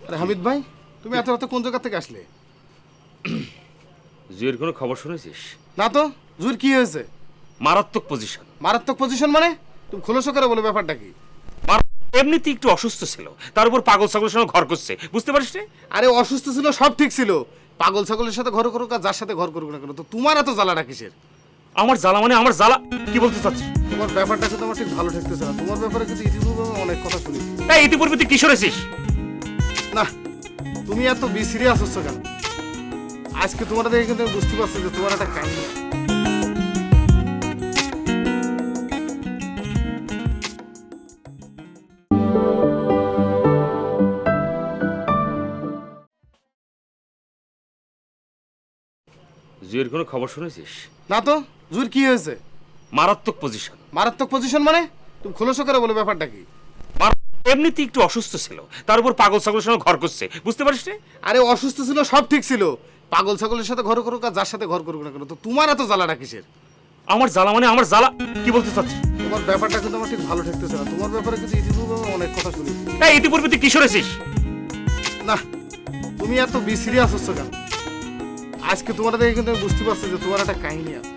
আরে হামিদ ভাই, তুমি এত রাতে কোন জায়গা থেকে আসলে? জুয়ের কোনো খবর শুনেছিস? না তো। জুর কি হয়েছে? মারাত্মক পজিশন। মারাত্মক পজিশন মানে? তুমি খোলসো করে বলো ব্যাপারটা কি? এমনিতে একটু অসুস্থ ছিল, তার উপর পাগল ছাগলের সঙ্গে ঘর করছে, বুঝতে পারিস রে? আরে অসুস্থ ছিল, সব ঠিক ছিল। পাগল ছাগলের সাথে ঘর করুক আর যার সাথে ঘর করুক না কেন, তো তোমার এত জ্বালাটা কিসের? আমার জ্বালা মানে আমার জ্বালা? কি বলতে চাচ্ছিস? তোমার ব্যাপারটা কিন্তু আমার ঠিক ভালো ঠেকতেছে না। তোমার ব্যাপারে কিন্তু ইতিপূর্বে আমি অনেক কথা শুনেছি। এই ইতিপূর্বে তুই কি শুনেছিস? না, তুমি এত সিরিয়াস হচ্ছ কেন? আজকে তোমার দেখে কিন্তু আমি বুঝতে পারছি যে তোমার একটা কাহিনী। জুয়ের কোনো খবর শুনেছিস? না তো। জুর কি হয়েছে? মারাত্মক পজিশন। মারাত্মক পজিশন মানে? তুমি খোলসো করে বলো ব্যাপারটা কি? এমনিতে একটু অসুস্থ ছিল, তার উপর পাগল ছাগলের সঙ্গে ঘর করছে, বুঝতে পারিস রে? আরে অসুস্থ ছিল, সব ঠিক ছিল। পাগল ছাগলের সাথে ঘর করুক আর যার সাথে ঘর করুক না কেন, তো তোমার এত জ্বালাটা কিসের? আমার জ্বালা মানে আমার জ্বালা? কি বলতে চাচ্ছিস? তোমার ব্যাপারটা কিন্তু আমার ঠিক ভালো ঠেকতেছে না। তোমার ব্যাপারে কিন্তু ইতিপূর্বে আমি অনেক কথা শুনেছি। এই ইতিপূর্বে তুই কি শুনেছিস? না, তুমি এত সিরিয়াস হচ্ছ কেন? আজকে তোমার দেখে কিন্তু আমি বুঝতে পারছি যে তোমার একটা কাহিনী আছে।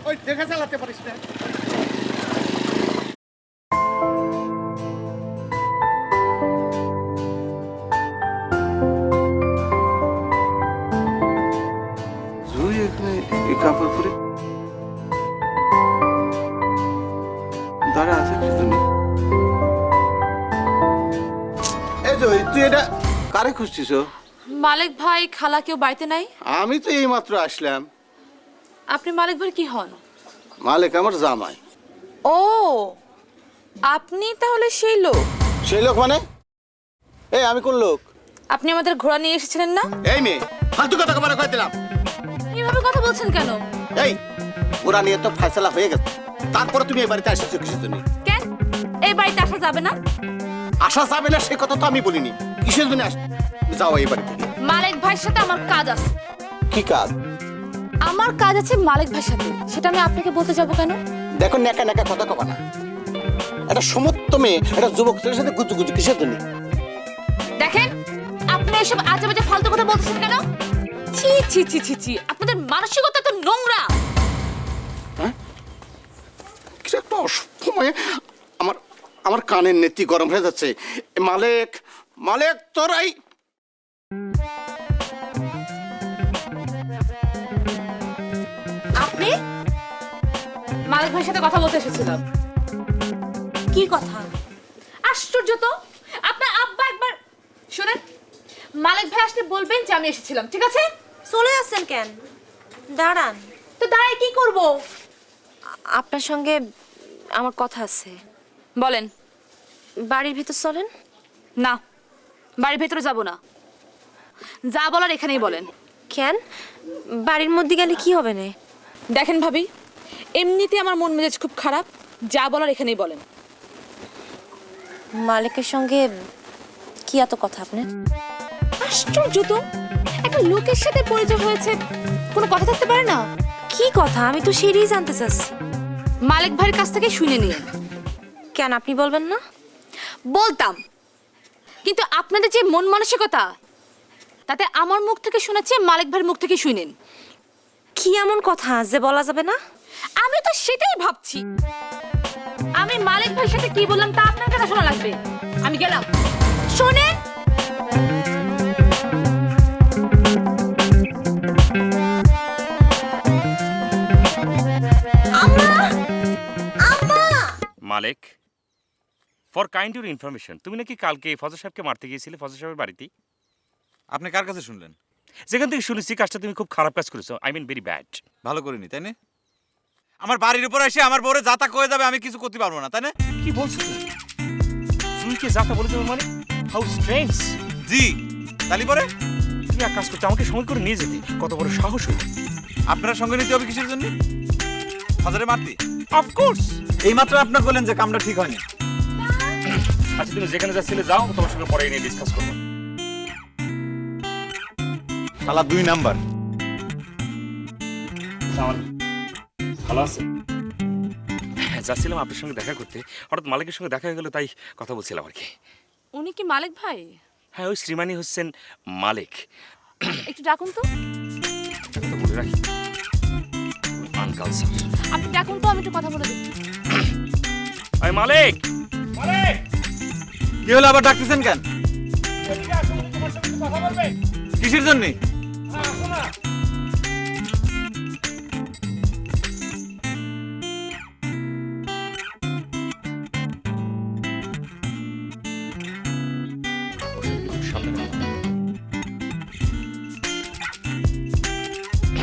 ওই দেখে চালাতে পারিস না? জুই এখানে এই কাপড় পরে দাঁড়া আছে কি জন্য? এই জয়, তুই এটা কারে খুঁজছিস? মালিক ভাই খালা কেউ বাড়িতে নাই? আমি তো এই মাত্র আসলাম। আপনি মালিক ভাই কি হন? মালিক আমার জামাই। ও, আপনি তাহলে সেই লোক? সেই লোক মানে? এই আমি কোন লোক? আপনি আমাদের ঘোড়া নিয়ে এসেছিলেন না? এই মেয়ে, ফালতু কথা কমানো কয়ে দিলাম। এভাবে কথা বলছেন কেন? এই ঘোড়া নিয়ে তো ফয়সালা হয়ে গেছে, তারপরে তুমি এই বাড়িতে এসেছো কিসের জন্য? কেন এই বাড়িতে আসা যাবে না? আসা যাবে না সে কথা তো আমি বলিনি। কিসের জন্য যাও এই বাড়ি থেকে? মালিক ভাইয়ের সাথে আমার কাজ আছে। কি কাজ? আমার কাজ আছে মালিক ভাইয়ের সাথে, সেটা আমি আপনাকে বলতে যাব কেন? দেখো নেকা নেকা কথা কবা না। একটা সমস্ত মেয়ে একটা যুবক ছেলের সাথে গুজু গুজু কিসের জন্য? দেখেন, আপনি এসব আজে বাজে ফালতু কথা বলতেছেন কেন? ছি ছি ছি ছি ছি, আপনাদের মানসিকতা তো নোংরা। কিছু একটা অসময়ে আমার আমার কানের নেতি গরম হয়ে যাচ্ছে। মালিক, মালিক তোরাই আপনি? মালিক ভাইয়ের সাথে কথা বলতে এসেছিলাম। কি কথা? আশ্চর্য তো, আপনার আব্বা একবার শুনেন, মালিক ভাই আসলে বলবেন যে আমি এসেছিলাম, ঠিক আছে? চলে আসছেন কেন? দাঁড়ান। তো দাঁড়ায় কি করব? আপনার সঙ্গে আমার কথা আছে। বলেন। বাড়ির ভিতর চলেন। না, বাড়ির ভেতরে যাব না, যা বলার এখানেই বলেন। কেন? বাড়ির মধ্যে গেলে কি হবে না? দেখেন ভাবি, এমনিতে আমার মন মেজাজ খুব খারাপ, যা বলার এখানেই বলেন। মালিকের সঙ্গে কি এত কথা আপনার? আশ্চর্য তো, একটা লোকের সাথে পরিচয় হয়েছে, কোনো কথা থাকতে পারে না? কি কথা? আমি তো সেটাই জানতে চাচ্ছি। মালিক ভাইয়ের কাছ থেকে শুনে নিয়ে। কেন আপনি বলবেন না? বলতাম, কিন্তু আপনাদের যে মন মানসিকতা, তাতে আমার মুখ থেকে শোনাচ্ছে মালিক ভাইয়ের মুখ থেকে শুনেন। কি এমন কথা যে বলা যাবে না? আমি তো সেটাই ভাবছি। আমি মালিক ভাইয়ের সাথে কি বললাম তা আপনার কাছে শোনা লাগবে। আমি গেলাম। শোনেন, মালিক, ফর কাইন্ড ইউর ইনফরমেশন, তুমি নাকি কালকে ফজর সাহেবকে মারতে গিয়েছিলে ফজর সাহেবের বাড়িতে। আপনি কার কাছে শুনলেন? যেখান থেকে শুনেছি কাজটা তুমি খুব খারাপ কাজ করেছো, আই মিন ভেরি ব্যাড। ভালো করিনি, তাই না? আমার বাড়ির উপর এসে আমার বউরে যাতা কয়ে যাবে, আমি কিছু করতে পারবো না, তাই না? কি বলছো তুমি? জুইকে যাতা বলে যাবে মানে? How strange. জি, তালি পরে তুমি এক কাজ করতে, আমাকে সঙ্গে করে নিয়ে যেতে, কত বড় সাহস হলো। আপনার সঙ্গে নিতে হবে কিসের জন্য? ফজরে মারতে? অফকোর্স। এইমাত্র আপনার বললেন যে কামটা ঠিক হয়নি। আচ্ছা, তুমি যেখানে যাচ্ছিলে যাও, তোমার সঙ্গে পরে নিয়ে ডিসকাস করবো। শালা 2 নাম্বার। ভালো আছে? যাচ্ছিলাম আপনার সঙ্গে দেখা করতে, হঠাৎ মালিকের সঙ্গে দেখা হয়ে গেল, তাই কথা বলছিলাম আর কি। উনি কি মালিক ভাই? হ্যাঁ, ওই শ্রীমানি হচ্ছেন মালিক। একটু ডাকুন তো। একটা কথা বলে রাখি, আনকাল স্যার। আপনি ডাকুন তো, আমি একটু কথা বলে দিই। ওই মালিক, মালিক কি হলো, আবার ডাকতেছেন কেন? কিসের জন্য?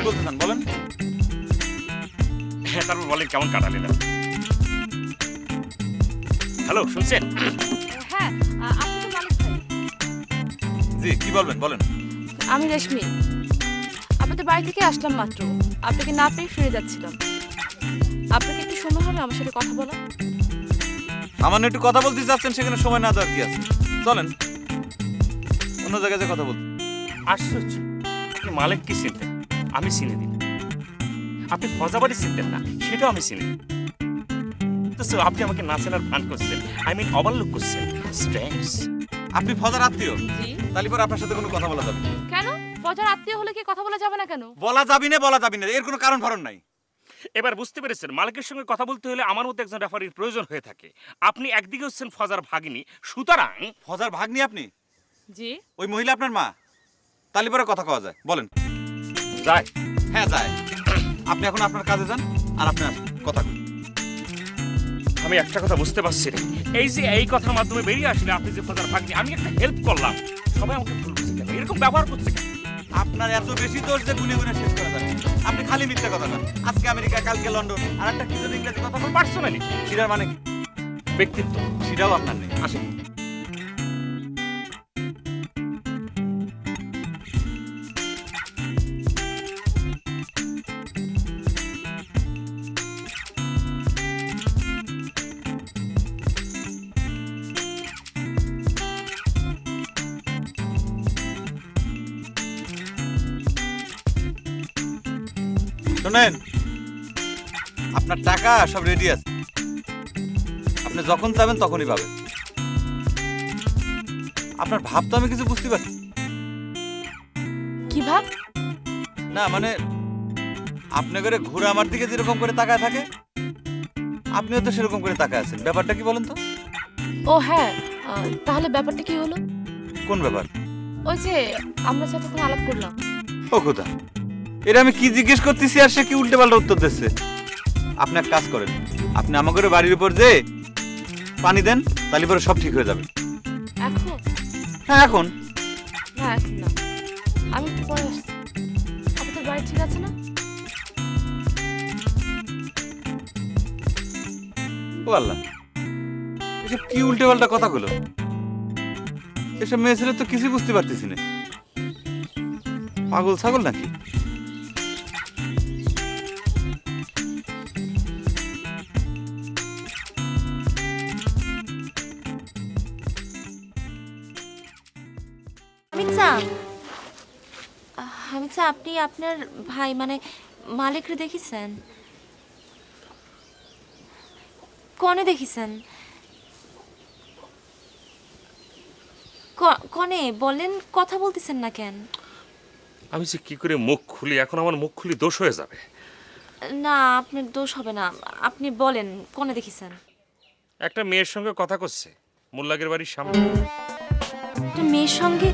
বলতেছেন বলেন। হ্যাঁ, তারপর বলেন কেমন কাটালেন? হ্যালো, শুনছেন? হ্যাঁ, আপনি তো মালিক ভাই। জি, কি বলবেন বলেন। আমি রেশমি, আপনাদের বাড়ি থেকে আসলাম মাত্র। আপনাকে না পেয়ে ফিরে যাচ্ছিলাম। আপনাকে একটু সময় হবে আমার সাথে কথা বলা? সামান্য একটু কথা বলতে যাচ্ছেন, সেখানে সময় না দেওয়ার কি আছে? চলেন অন্য জায়গায় যে কথা বলতে। আশ্চর্য, আপনি মালিক কি চিনতেন? আমি চিনে দিলাম। আপনি ফজাবাড়ি চিনতেন না, সেটাও আমি চিনি। তো আপনি আমাকে না চেনার ভান করছেন, আই মিন ওভারলুক করছেন। স্ট্রেঞ্জ। আপনি ফজার আত্মীয়? তাহলে পরে আপনার সাথে কোনো কথা বলা যাবে না। কেন? ফজার আত্মীয় হলে কি কথা বলা যাবে না কেন? বলা যাবে না, এর কোনো কারণ ফারণ নাই। এবার বুঝতে পেরেছেন, মালিকের সঙ্গে কথা বলতে হলে আমার মতো একজন রেফারির প্রয়োজন হয়ে থাকে। আপনি একদিকে হচ্ছেন ফজার ভাগ্নি, সুতরাং। ফজার ভাগ্নি আপনি? জি। ওই মহিলা আপনার মা? তাহলে পরে কথা কওয়া যায়, বলেন। যায়? হ্যাঁ যায়। আপনি এখন আপনার কাজে যান, আর আপনি কথা বলুন। আমি একটা কথা বুঝতে পারছি না, এই যে এই কথার মাধ্যমে বেরিয়ে আসলে আপনি যে ফজার ভাগ্নি, আমি একটা হেল্প করলাম, সবাই আমাকে ভুল বুঝে গেল, এরকম ব্যবহার করছে কেন? আপনার এত বেশি দোষ যে গুনে গুনে শেষ করা যাবে। আপনি খালি মিথ্যা কথা বলেন। আজকে আমেরিকা, কালকে লন্ডন, আর একটা কি যেন ইংরেজি কথা বলেন। পার্সোনালি সেটার মানে কি? ব্যক্তিত্ব, সেটাও আপনার নেই। আসেন। শোনেন, আপনার টাকা সব রেডি আছে, আপনি যখন চাবেন তখনই পাবেন। আপনার ভাব তো আমি কিছু বুঝতে পারছি। কি ভাব? না মানে আপনি করে ঘুরে আমার দিকে যেরকম করে তাকায় থাকে, আপনিও তো সেরকম করে তাকায় আছেন। ব্যাপারটা কি বলেন তো? ও হ্যাঁ, তাহলে ব্যাপারটা কি হলো? কোন ব্যাপার? ওই যে আমরা যতক্ষণ আলাপ করলাম। ও খোদা, এটা আমি কি জিজ্ঞেস করতেছি আর সে কি উল্টে পাল্টা উত্তর দিচ্ছে। আপনি এক কাজ করেন, আপনি আমাদের বাড়ির উপর যে পানি দেন, তাহলে পরে সব ঠিক হয়ে যাবে। এখন? হ্যাঁ এখন। না এখন না, আমি একটু পরে আসছি। আপনাদের বাড়ি ঠিক আছে না? ও আল্লাহ, এসব কি উল্টে পাল্টা কথাগুলো? এসব মেয়ে ছেলে তো কিছু বুঝতে পারতেছি না। পাগল ছাগল নাকি? হামিদা, আপনি আপনার ভাই মানে মালিকরে দেখেছেন? কনে দেখেছেন? কনে বলেন, কথা বলতেছেন না কেন? আমি যে কি করে মুখ খুলি, এখন আমার মুখ খুলি দোষ হয়ে যাবে। না, আপনার দোষ হবে না, আপনি বলেন কনে দেখেছেন? একটা মেয়ের সঙ্গে কথা করছে মোল্লাগের বাড়ির সামনে। একটা মেয়ের সঙ্গে?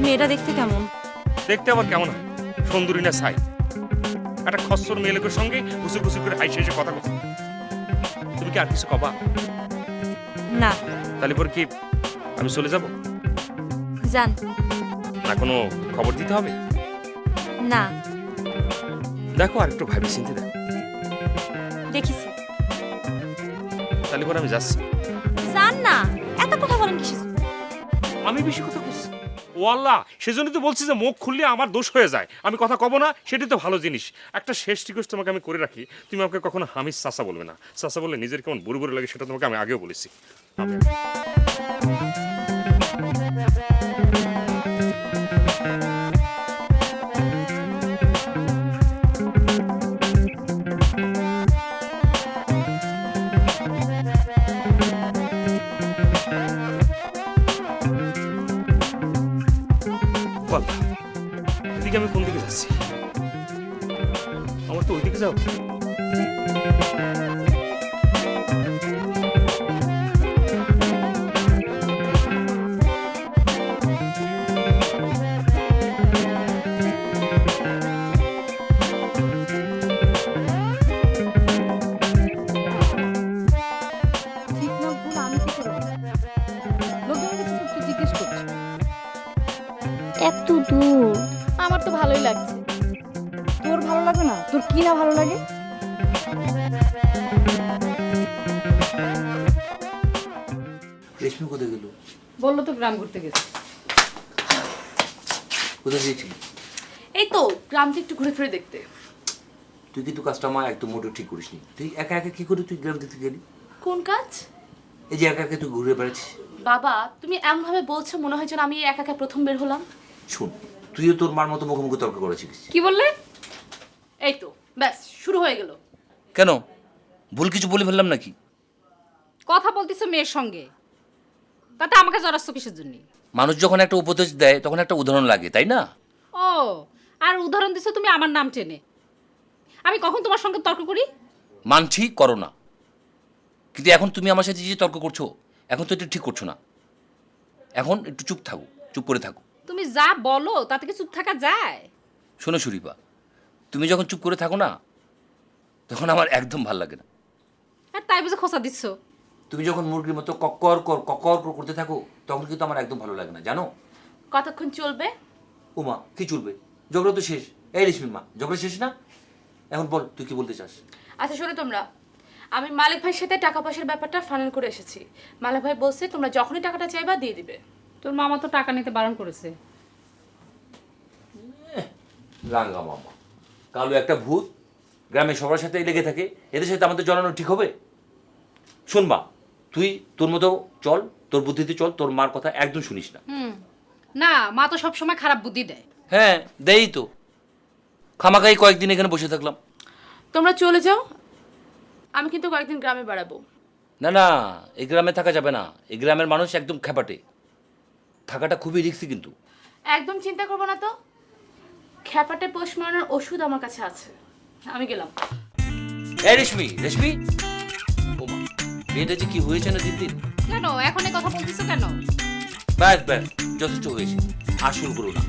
মেয়েটা দেখতে কেমন? দেখতে আবার কেমন হয়? সুন্দরী না ছাই? একটা খচ্চর মেয়ে লোকের সঙ্গে গুছু গুছু করে হাইসে হাইসে কথা করছে। তুমি কি আর কিছু কবা? না। তাহলে পরে কি আমি চলে যাব? যান। না কোনো খবর দিতে হবে? না। দেখো আর একটু ভাবি চিন্তে দেখো। দেখেছি। তাহলে পরে আমি যাচ্ছি। যান না, এত কথা বলেন কিসের? আমি বেশি কথা বলছি? ও আল্লাহ, সেজন্য তো বলছি যে মুখ খুললে আমার দোষ হয়ে যায়, আমি কথা কব না, সেটাই তো ভালো জিনিস। একটা শেষ রিকোয়েস্ট তোমাকে আমি করে রাখি, তুমি আমাকে কখনো হামিদ চাচা বলবে না। চাচা বললে নিজের কেমন বুড়ো বুড়ো লাগে, সেটা তোমাকে আমি আগেও বলেছি। আল্লাহ, এদিকে আমি কোন দিকে যাচ্ছি? আমার তো ওইদিকে যাও। ঠিক না ভুল আমি কি করব? লোকজনের কাছে তো তুই জিজ্ঞেস করছিস। এত দূর আমার তো ভালোই লাগছে। তোর ভালো লাগে না? তোর কি না ভালো লাগে? রেশমি কোথায় গেল? বললো তো গ্রাম ঘুরতে গেছে। কোথায় গিয়েছিলি? এই তো গ্রামটা একটু ঘুরে ফিরে দেখতে। তুই কিন্তু কাজটা আমার একদম মোটেও ঠিক করিসনি। তুই একা একা কি করে তুই গ্রাম দেখতে গেলি? কোন কাজ? এই যে একা একা তুই ঘুরে বেড়াচ্ছিস। বাবা তুমি এমন ভাবে বলছো মনে হয় যেন আমি একা একা প্রথম বের হলাম। শোন, তুইও তোর মার মতো মুখোমুখি তর্ক করেছিলিস। কি বললে? এই তো ব্যাস শুরু হয়ে গেল। কেন, ভুল কিছু বলে ফেললাম নাকি? কথা বলতেছো মেয়ের সঙ্গে, তাতে আমাকে জড়াচ্ছ কিসের জন্য? মানুষ যখন একটা উপদেশ দেয় তখন একটা উদাহরণ লাগে, তাই না? ও, আর উদাহরণ দিছো তুমি আমার নাম টেনে। আমি কখন তোমার সঙ্গে তর্ক করি? মানছি করো না, কিন্তু এখন তুমি আমার সাথে যে তর্ক করছো এখন তো এটা ঠিক করছো না। এখন একটু চুপ থাকো, চুপ করে থাকো। তুমি যা বলো তাতে কি চুপ থাকা যায়? শোনো সুরিপা, তুমি যখন চুপ করে থাকো না তখন আমার একদম ভাল লাগে না। আর তাই বুঝে খোঁচা দিচ্ছ? তুমি যখন মুরগির মতো কক্কর কর করতে থাকো তখন কিন্তু আমার একদম ভালো লাগে না, জানো? কতক্ষণ চলবে? ওমা, কি চলবে? ঝগড়া তো শেষ। এই রেশমি মা, ঝগড়া শেষ না? এখন বল তুই কি বলতে চাস? আচ্ছা শোনো তোমরা, আমি মালিক ভাইয়ের সাথে টাকা পয়সার ব্যাপারটা ফাইনাল করে এসেছি। মালিক ভাই বলছে তোমরা যখনই টাকাটা চাইবা দিয়ে দিবে। তোর মামা তো টাকা নিতে বারণ করেছে। রাঙ্গা মামা কালো একটা ভূত, গ্রামে সবার সাথে লেগে থাকে, এদের সাথে আমাদের জড়ানো ঠিক হবে? শুনবা, তুই তোর মতো চল, তোর বুদ্ধিতে চল, তোর মার কথা একদম শুনিস না। না, মা তো সবসময় খারাপ বুদ্ধি দেয়। হ্যাঁ দেই তো, খামাখাই কয়েকদিন এখানে বসে থাকলাম। তোমরা চলে যাও, আমি কিন্তু কয়েকদিন গ্রামে বেড়াবো। না না, এই গ্রামে থাকা যাবে না। এই গ্রামের মানুষ একদম খেপাটে, থাকাটা খুবই রিস্কি কিন্তু। একদম চিন্তা করবো না তো, খ্যাপাটে পোষ মারানোর ওষুধ আমার কাছে আছে। আমি গেলাম। এই রেশমি, রেশমি, ওমা, মেয়েটা যে কি হয়েছে না দিন দিন। কেন এখন এই কথা বলতেছো কেন? ব্যাস ব্যাস, যথেষ্ট হয়েছে, আর শুরু করো না।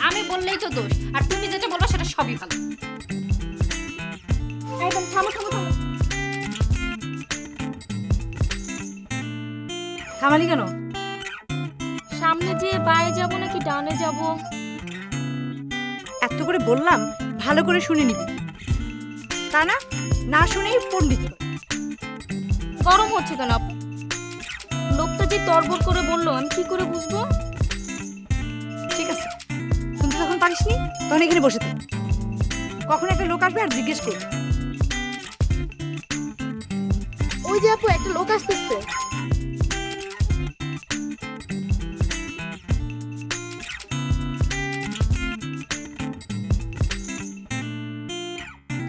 আমি বললেই তো দোষ, আর তুমি যেটা বলবা সেটা সবই ভালো। একদম থামো থামো থামো। থামালি কেন? সামনে যে বায়ে যাব নাকি ডানে যাব? এত করে বললাম ভালো করে শুনে নিবি, তা না না শুনেই পণ্ডিত। গরম হচ্ছে কেন আপু? লোকটা যে তরবর করে বললো আমি কি করে বুঝবো? ঠিক আছে, শুনতে যখন পারিসনি তখন এখানে বসে থাক। কখন একটা লোক আসবে আর জিজ্ঞেস করবে। ওই যে আপু একটা লোক আসতেছে।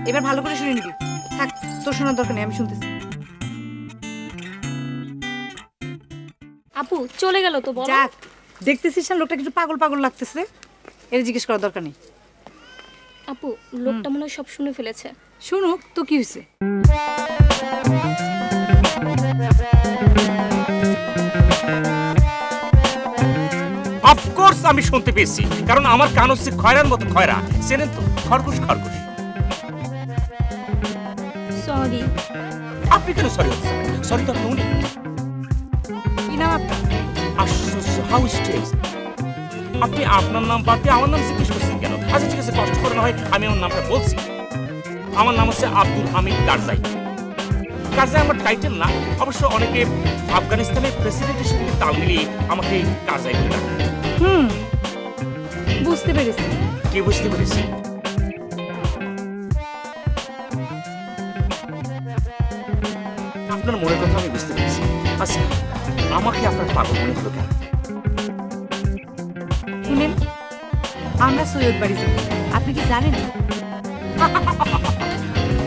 এবার ভালো করে শুনে নিবি। থাক, তোর শোনার দরকার নেই, আমি শুনতেছি। আপু চলে গেল তো, বলো। যাক, দেখতেছিস না লোকটা কিছু পাগল পাগল লাগতেছে, এর জিজ্ঞেস করার দরকার নেই। আপু লোকটা মনে হয় সব শুনে ফেলেছে। শুনুক তো, কি হয়েছে? অফকোর্স আমি শুনতে পেয়েছি, কারণ আমার কান হচ্ছে খয়রার মতো খয়রা, চেনেন তো? খরগোশ খরগোশ। সরি। আপনি কেন সরি হচ্ছেন? সরি তো আপনি উনি। কি নাম আপনার? আশ্চর্য, হাউ স্ট্রেঞ্জ। আপনি আপনার নাম বাদ দিয়ে আমার নাম জিজ্ঞেস করছেন কেন? আচ্ছা ঠিক আছে, কষ্ট করে না হয় আমি আমার নামটা বলছি। আমার নাম হচ্ছে আব্দুল হামিদ কারজাই। কারজাই আমার টাইটেল না, অবশ্য অনেকে আফগানিস্তানের প্রেসিডেন্টের সঙ্গে তাল মিলিয়ে আমাকে কারজাই বলে ডাকে। বুঝতে পেরেছি। কি বুঝতে পেরেছি? আপনার মনের কথা আমি বুঝতে পেরেছি। আচ্ছা, আমাকে আপনার পাগল মনে হলো কেন? শুনেন, আমরা সৈয়দ বাড়ি যাব, আপনি কি জানেন?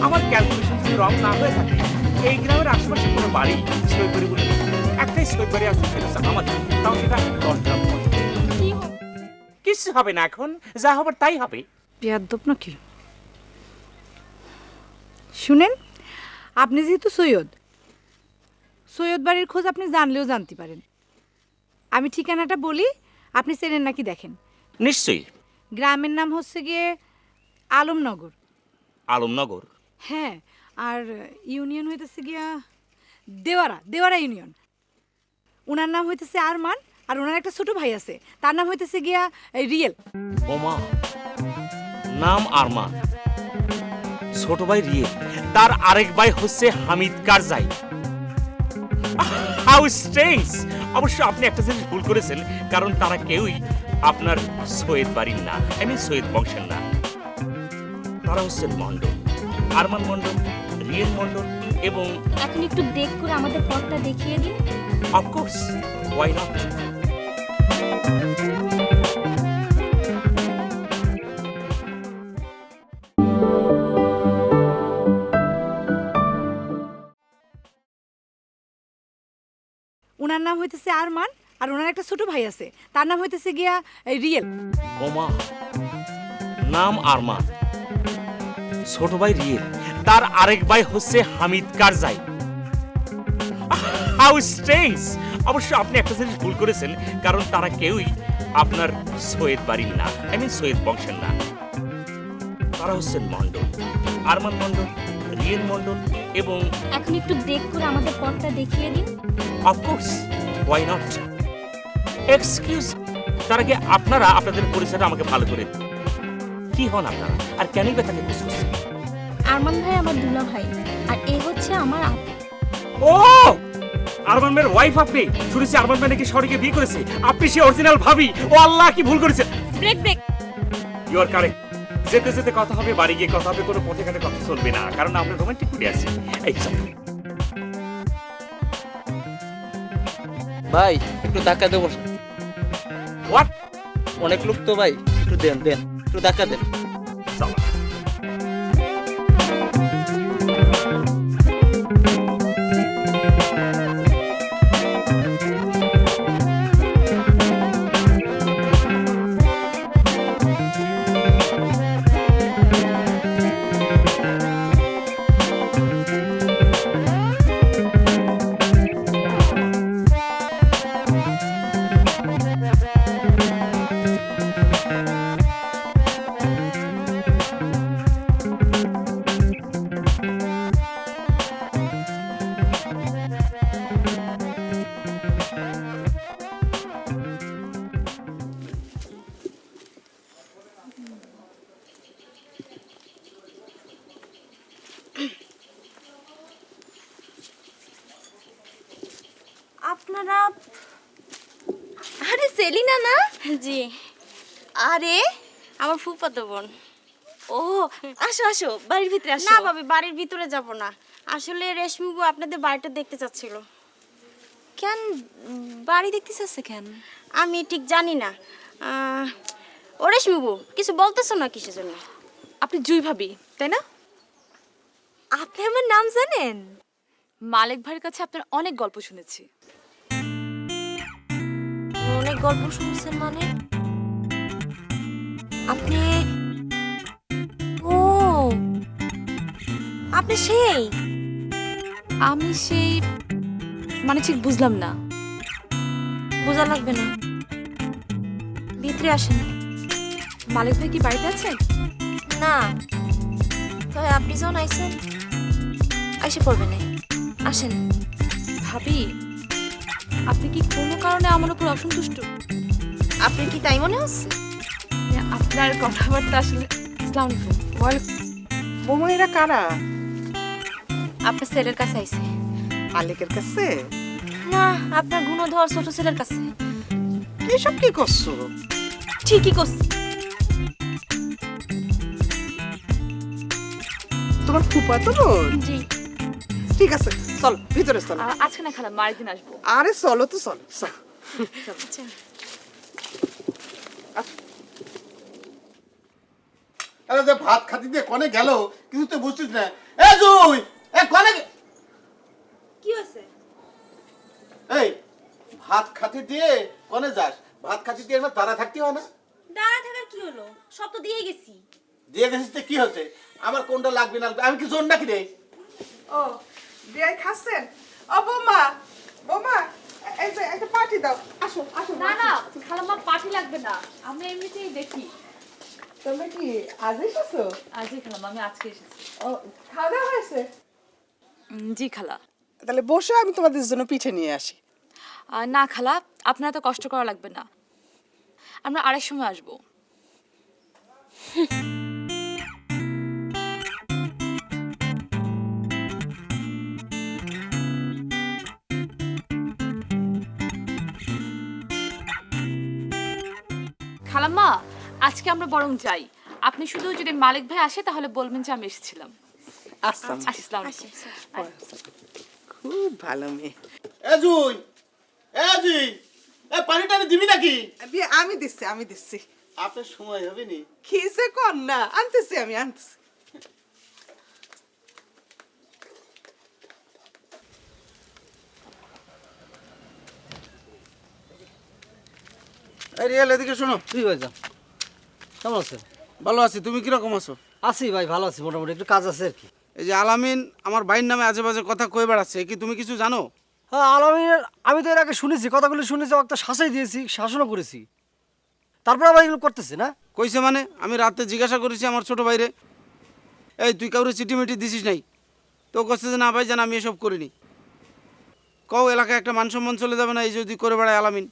আমার ক্যালকুলেশন যদি রং না হয়ে থাকে, এই গ্রামের আশেপাশে কোনো বাড়ি সৈয়দবাড়ি বলে একটাই সৈয়দবাড়ি আছে, সেটা হচ্ছে আমাদের, তাও সেটা 10 গ্রাম পরে। কি কিচ্ছু হবে না, এখন যা হবার তাই হবে। বেয়াদ্দপ নাকি? শুনেন, আপনি যেহেতু সৈয়দ বাড়ির খোঁজ আপনি জানলেও জানতে পারেন। আমি ঠিকানাটা বলি, আপনি চেনেন নাকি দেখেন। নিশ্চয়ই। গ্রামের নাম হচ্ছে গিয়ে আলমনগর। আলমনগর? হ্যাঁ, আর ইউনিয়ন হইতেছে গিয়া দেওয়ারা ইউনিয়ন। ওনার নাম হইতেছে আরমান, আর ওনার একটা ছোট ভাই আছে, তার নাম হইতেছে গিয়া রিয়েল। ওমা, নাম আরমান, ছোট ভাই রিয়েল, তার আরেক ভাই হচ্ছে হামিদ কারজাই। How strange! অবশ্য আপনি একটা জিনিস ভুল করেছেন, কারণ তারা কেউই আপনার সৈয়দ বাড়ির না, সৈয়দ বংশের না। তারা হচ্ছেন মন্ডল, আরমান মন্ডল, রিয়েল মন্ডল এবং এখন একটু দেখ করে আমাদের পথটা দেখিয়ে দিন। Of course, why not. ওনার নাম হইতেছে আরমান, আর ওনার একটা ছোট ভাই আছে, তার নাম হইতেছে গিয়া রিয়েল। ওমা, নাম আরমান, ছোট ভাই রিয়েল, তার আরেক ভাই হচ্ছে হামিদ কারজাই। How strange! অবশ্য আপনি একটা জিনিস ভুল করেছেন, কারণ তারা কেউই আপনার সৈয়দ বাড়ির না, সৈয়দ বংশের না। তারা হচ্ছেন মন্ডল, আরমান মন্ডল, রিয়েল মন্ডল এবং এখন একটু দেখ করে আমাদের পথটা দেখিয়ে দিন। Of course, why not. এক্সকিউজ, তার আগে আপনারা আপনাদের পরিচয়টা আমাকে ভালো করে দিন। কি হন আপনারা, আর কেনই বা তাকে বুঝতে? আরমান ভাই আমার দুলা ভাই, আর এ হচ্ছে আমার আপু। ও, আরমান ভাইয়ের ওয়াইফ আপনি? শুনেছি আরমান ভাই নাকি শহরে বিয়ে করেছে, আপনি সে অরিজিনাল ভাবি। ও আল্লাহ, কি ভুল করেছেন! Brake brake. You are correct. যেতে যেতে কথা হবে, বাড়ি গিয়ে কথা হবে, কোনো পথে ঘাটে কথা চলবে না, কারণ আমরা রোমান্টিক মুডে আছি। এই চল। ভাই একটু ধাক্কা দেবো। হোয়াট? অনেক লোক তো ভাই, একটু দেন একটু ধাক্কা দেন। চল। আপনারা? আরে সেলিনা না? জি। আরে আমার ফুফাতো বোন। ও, আসো আসো, বাড়ির ভিতরে আসো। না ভাবি, বাড়ির ভিতরে যাব না, আসলে রেশমিবু আপনাদের বাড়িটা দেখতে চাচ্ছিল। কেন বাড়ি দেখতে চাচ্ছে কেন? আমি ঠিক জানি না। ও রেশমিবু, কিছু বলতেছো না কিসের জন্য? আপনি জুই ভাবি, তাই না? আপনি আমার নাম জানেন? মালিক ভাইয়ের কাছে আপনার অনেক গল্প শুনেছি। অনেক গল্প শুনছেন মানে? আপনি? ও, আপনি সেই? আমি সেই মানে ঠিক বুঝলাম না। বোঝা লাগবে না, ভিতরে আসেন। মালিক ভাই কি বাড়িতে আছেন? না, তবে আপনি যখন আইসেন আইসে পড়বেন না, আসেন। ভাবি, আপনি কি কোনো কারণে আমার উপর অসন্তুষ্ট? আপনার কি তাই মনে হচ্ছে? আপনার কথাবার্তা আসলে। আসসালামু আলাইকুম। বৌমা, এরা কারা? আপনার ছেলের কাছে আইছে। মালিকের কাছে? না, আপনার গুণধর ছোট ছেলের কাছে। এসব কি করছো? ঠিকই করছি। তোমার ফুফাতো বোন? জি। ঠিক আছে, চলো ভিতরে চলো। আজকে না খালাম, আরেকদিন আসবো। আরে চলো তো, চলো চলো। আরে যে ভাত খাতি দিয়ে কনে গেল কিছু তো বুঝছিস না। এ জুই, এ কনে কি হয়েছে? এই ভাত খাতি দিয়ে কনে যাস? ভাত খাতি দিয়ে আমার দাঁড়া থাকতে হয় না? দাঁড়া থাকার কি হলো, সব তো দিয়ে গেছি। দিয়ে গেছিস তো কি হচ্ছে? আমার কোনটা লাগবে না আমি কি জোর নাকি রে? ও বিয়াই খাচ্ছেন? ও বৌমা, বৌমা এই যে একটা পার্টি দাও। আসো আসো। না না খালাম্মা পার্টি লাগবে না, আমি এমনিতেই দেখি। তুমি কি আজ এসেছো? আজই খালাম্মা, আমি আজকে এসেছি। ও খাওয়া দাওয়া হয়েছে? জি খালা। তাহলে বসে আমি তোমাদের জন্য পিঠে নিয়ে আসি। না খালা, আপনার এত কষ্ট করা লাগবে না, আমরা আরেক সময় আসবো। খালাম্মা আজকে আমরা বরং যাই, আপনি শুধু যদি মালিক ভাই আসে তাহলে বলবেন যে আমি এসেছিলাম। আসসালামু আলাইকুম। খুব ভালো মেয়ে। এ জুই, এ জুই, এ পানি টানি দিবি নাকি? আমি দিচ্ছি। আপনার সময় হবে নি? খিসে কর না, আনতেছি আমি আনতেছি। এই রিয়াল এদিকে শোনো। তুই ভাই যা, কেমন আছেন? ভালো আছি, তুমি কিরকম আছো? আছি ভাই, ভালো আছি মোটামুটি, একটু কাজ আছে আর কি। এই যে আলামিন আমার ভাইয়ের নামে আজে বাজে কথা কয়ে বেড়াচ্ছে, কি তুমি কিছু জানো? হ্যাঁ আলামিনের আমি তো এর আগে শুনেছি, কথাগুলো শুনেছি, একটা শাসাই দিয়েছি, শাসনও করেছি, তারপর আবার এগুলো করতেছে না। কইছে মানে? আমি রাতে জিজ্ঞাসা করেছি আমার ছোট ভাইরে, এই তুই কাউরে চিঠি মিটি দিছিস নাই? তো কচ্ছে যে না ভাই জান আমি এসব করিনি। কও এলাকায় একটা মান সম্মান চলে যাবে না এই যদি করে বেড়ায় আলামিন?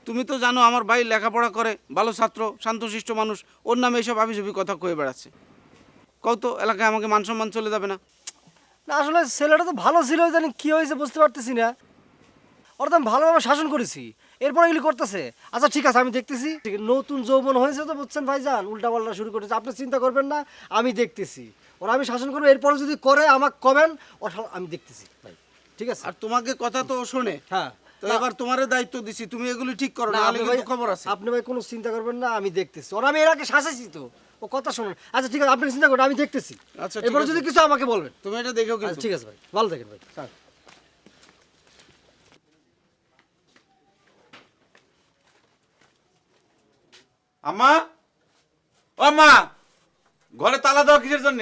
তুমি তো জানো আমার ভাই লেখাপড়া করে, ভালো ছাত্র, শান্তশিষ্ট মানুষ, ওর নামে এইসব আবিজবি কথা কয়ে বেড়াচ্ছে। কও তো এলাকায় আমাকে মান সম্মান চলে যাবে না? না আসলে ছেলেটা তো ভালো ছিল, জানি কি হয়েছে বুঝতে পারতেছি না। ওর তো আমি ভালোভাবে শাসন করেছি, এরপর এগুলি করতেছে। আচ্ছা ঠিক আছে, আমি দেখতেছি। নতুন যৌবন হয়েছে তো বুঝছেন ভাইজান, উল্টা পাল্টা শুরু করেছে। আপনি চিন্তা করবেন না, আমি দেখতেছি। ওরা আমি শাসন করবো, এরপরে যদি করে আমাকে কবেন, ওর আমি দেখতেছি ভাই। ঠিক আছে? আর তোমাকে কথা তো ও শোনে। হ্যাঁ, তো এবার তোমারে দায়িত্ব দিছি, তুমি এগুলি ঠিক করো, না, নাহলে আপনি কিন্তু ভাই- খবর আছে। আপনি ভাই কোনো চিন্তা করবেন না, আমি দেখতেছি। ওরা আমি এর আগে শাসাইছি তো, ও কথা শুনুন। আচ্ছা ঠিক আছে, আপনি চিন্তা করেন, আমি দেখতেছি। আচ্ছা, ঠিক এরপরে আছে। যদি কিছু আমাকে বলবেন। তুমি এটা দেখো আচ্ছা কিন্তু। ঠিক আছে ভাই, ভালো থাকেন ভাই। স্যার আম্মা, ও মা, ঘরে তালা দেওয়া কিসের জন্য?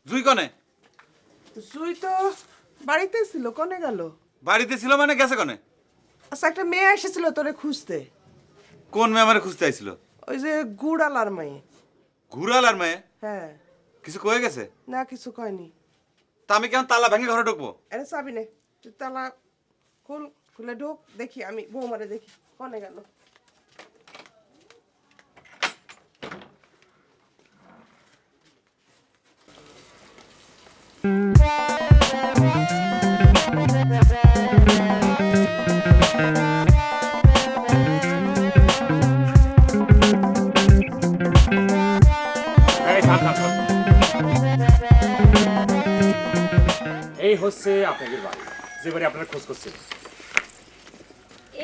জুই কনে? জুই তো বাড়িতে ছিল, কোনে গেল? বাড়িতে ছিল মানে গেছে কনে? আচ্ছা একটা মেয়ে এসেছিল তোরে খুঁজতে। কোন মেয়ে আমারে খুঁজতে আইছিল? ওই যে গুড়ালার মেয়ে। ঘুরালার মেয়ে? হ্যাঁ। কিছু কয়ে গেছে? না কিছু কয়নি। তা আমি কেমন তালা ভেঙে ঘরে ঢুকবো? আরে চাবি নে, তুই তালা খুলে ঢোক, দেখি আমি বৌমারে দেখি কোনে গেল। এই থাম, থাম, থাম। এই হচ্ছে আপনাদের বাড়ি, যে বাড়ি আপনারা খোঁজ করছেন।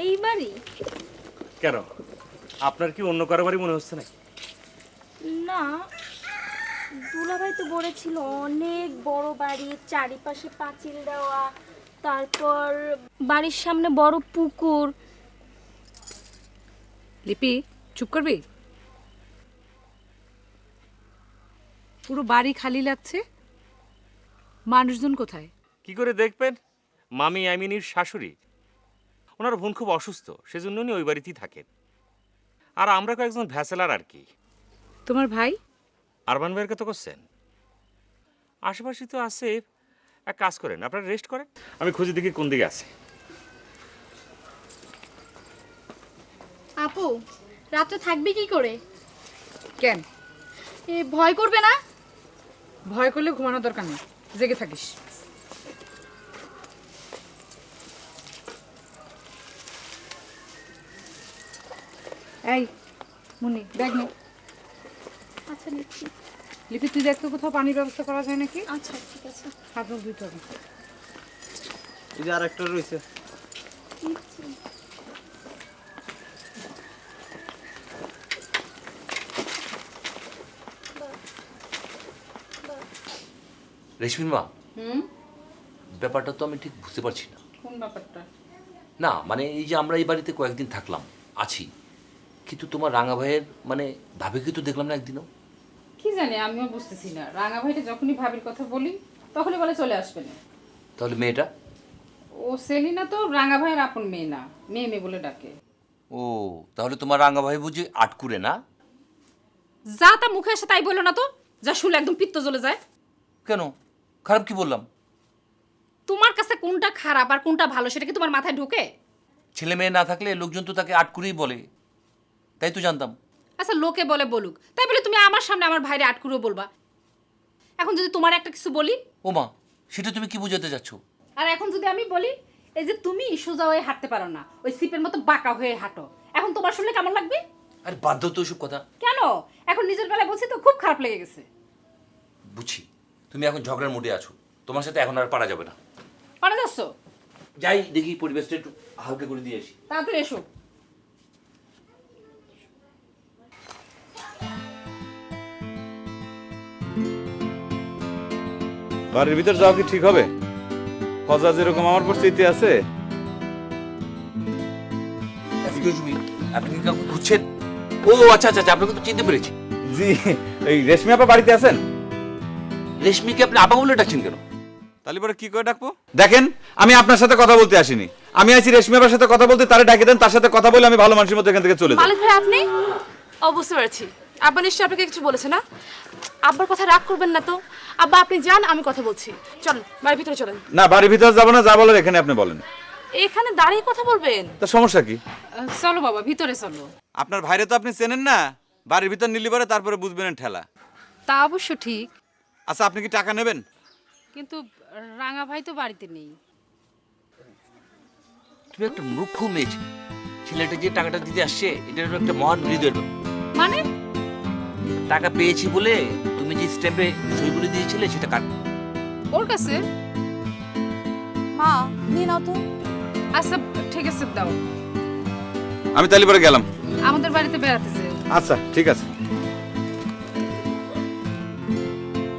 এই বাড়ি? কেন, আপনার কি অন্য কারো বাড়ি মনে হচ্ছে না? না, দুলাভাই তো বলেছিল অনেক বড় বাড়ি, চারিপাশে পাঁচিল দেওয়া, তারপর বাড়ির সামনে বড় পুকুর। লিপি চুপ করবি? পুরো বাড়ি খালি লাগছে, মানুষজন কোথায়? কি করে দেখবেন, মামি আইমিনির শাশুড়ি, ওনার বোন খুব অসুস্থ, সেজন্য উনি ওই বাড়িতেই থাকেন। আর আমরা কয়েকজন ভ্যাসেলার আর কি। তোমার ভাই? আরমান ভাইয়ের কথা করছেন? আশেপাশে তো আছে, এক কাজ করেন আপনারা রেস্ট করেন, আমি খুঁজে দেখি কোন দিকে আছে। আপু রাতে থাকবি কি করে? কেন ভয় করবে না? ভয় করলে ঘুমানোর দরকার নেই, জেগে থাকিস। এই মুন্নি ব্যাগ নে। আচ্ছা নিচ্ছি। লিপি তুই দেখ তো কোথাও পানির ব্যবস্থা করা যায় নাকি। আচ্ছা ঠিক আছে। হাত মুখ ধুতে হবে। এই যে আরেকটা রয়েছে। রেশমির মা, ব্যাপারটা তো আমি ঠিক বুঝতে পারছি না। কোন ব্যাপারটা? না মানে এই যে আমরা এই বাড়িতে কয়েকদিন থাকলাম, আছি, কিন্তু তোমার রাঙা ভাইয়ের মানে ভাবিকে তো দেখলাম না একদিনও। কি জানি আমিও বুঝতেছি না, রাঙা ভাইটা যখনই ভাবির কথা বলি তখনই বলে চলে আসবে না। তাহলে মেয়েটা? ও সেলিনা তো রাঙা ভাইয়ের আপন মেয়ে না, মেয়ে মেয়ে বলে ডাকে। ও তাহলে তোমার রাঙা ভাই বুঝি আটকুরে না? যা তা মুখে এসে তাই বলো না তো, যা শুলে একদম পিত্ত জ্বলে যায়। কেন, খারাপ কি বললাম? তোমার কাছে কোনটা খারাপ আর কোনটা ভালো সেটা কি তোমার মাথায় ঢোকে? ছেলে মেয়ে না থাকলে লোকজন তো তাকে আটকুরেই বলে, তাই তো জানতাম। আচ্ছা লোকে বলে বলুক, তাই বলে তুমি আমার সামনে আমার ভাইরে আটকুরেও বলবা? এখন যদি তোমার একটা কিছু বলি। ও মা, সেটা তুমি কি বুঝাতে যাচ্ছ? আর এখন যদি আমি বলি এই যে তুমি সোজা হয়ে হাঁটতে পারো না, ওই সিপের মতো বাঁকা হয়ে হাঁটো, এখন তোমার শুনলে কেমন লাগবে? আরে বাধ্য তো ওইসব কথা। কেন? এখন নিজের বেলায় বলছি তো খুব খারাপ লেগে গেছে। বুঝছি, তুমি এখন ঝগড়ার মুডে আছো, তোমার সাথে এখন আর পারা যাবে না। পারা যাচ্ছ? যাই দেখি পরিবেশটা একটু হালকা করে দিয়ে আসি। তাড়াতাড়ি এসো। বাড়ির ভিতর যাওয়া কি ঠিক হবে? খজা যেরকম আমার পরিস্থিতি আছে। এক্সকিউজ মি, আপনি কি কাউকে খুঁজছেন? ও আচ্ছা আচ্ছা আচ্ছা, আপনাকে তো চিনতে পেরেছি। জি, এই রেশমি আপা বাড়িতে আছেন? রেশমিকে আপনি আপা বলে ডাকছেন কেন? তাহলে পরে কি করে ডাকবো? দেখেন, আমি আপনার সাথে কথা বলতে আসিনি, আমি আইছি রেশমি আপার সাথে কথা বলতে। তারে ডাকে দেন, তার সাথে কথা বলে আমি ভালো মানুষের মতো এখান থেকে চলে যাই। মালিক ভাই আপনি? বুঝতে পেরেছি, আব্বা নিশ্চয়ই আপনাকে কিছু বলেছে না? আব্বার কথা রাগ করবেন না তো। আব্বা আপনি যান, আমি কথা বলছি। চলেন বাড়ির ভিতরে চলেন। না, বাড়ির ভিতর যাবো না, যা বলার এখানে আপনি বলেন। এখানে দাঁড়িয়ে কথা বলবেন? তা সমস্যা কি? চলো বাবা ভিতরে চলো। আপনার ভাইরে তো আপনি চেনেন না, বাড়ির ভিতর নিলি পরে তারপরে বুঝবেন ঠেলা। তা অবশ্য ঠিক, আচ্ছা আপনি কি টাকা নেবেন? কিন্তু রাঙা ভাই তো বাড়িতে নেই। তুমি একটা মূর্খ মেয়ে, ছেলেটা যে টাকাটা দিতে আসছে এটা হলো একটা মহান হৃদয়ের ব্যাপার। মানে? টাকা পেয়েছি বলে তুমি যে স্ট্যাম্পে সই করে দিয়েছিলে সেটা কার? ওর কাছে। মা নিয়ে নাও তো। আচ্ছা ঠিক আছে দাও। আমি তাহলে পরে গেলাম। আমাদের বাড়িতে বেড়াতে যে। আচ্ছা ঠিক আছে।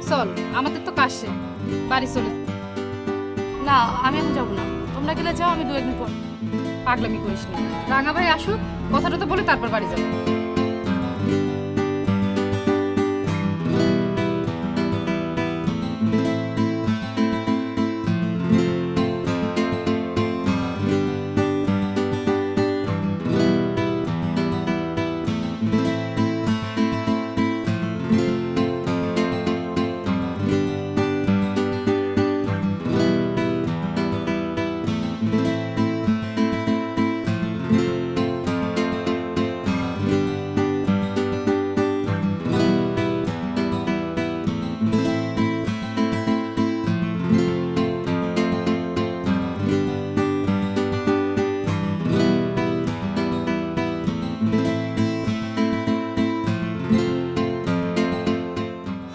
চল, আমাদের তো কাজ শেষ, বাড়ি চলে। না আমি এখন যাবো না, তোমরা গেলে যাও, আমি 2-1 দিন পর। পাগলামি করিস না, রাঙা ভাই আসুক, কথাটা তো বলে তারপর বাড়ি যাবো।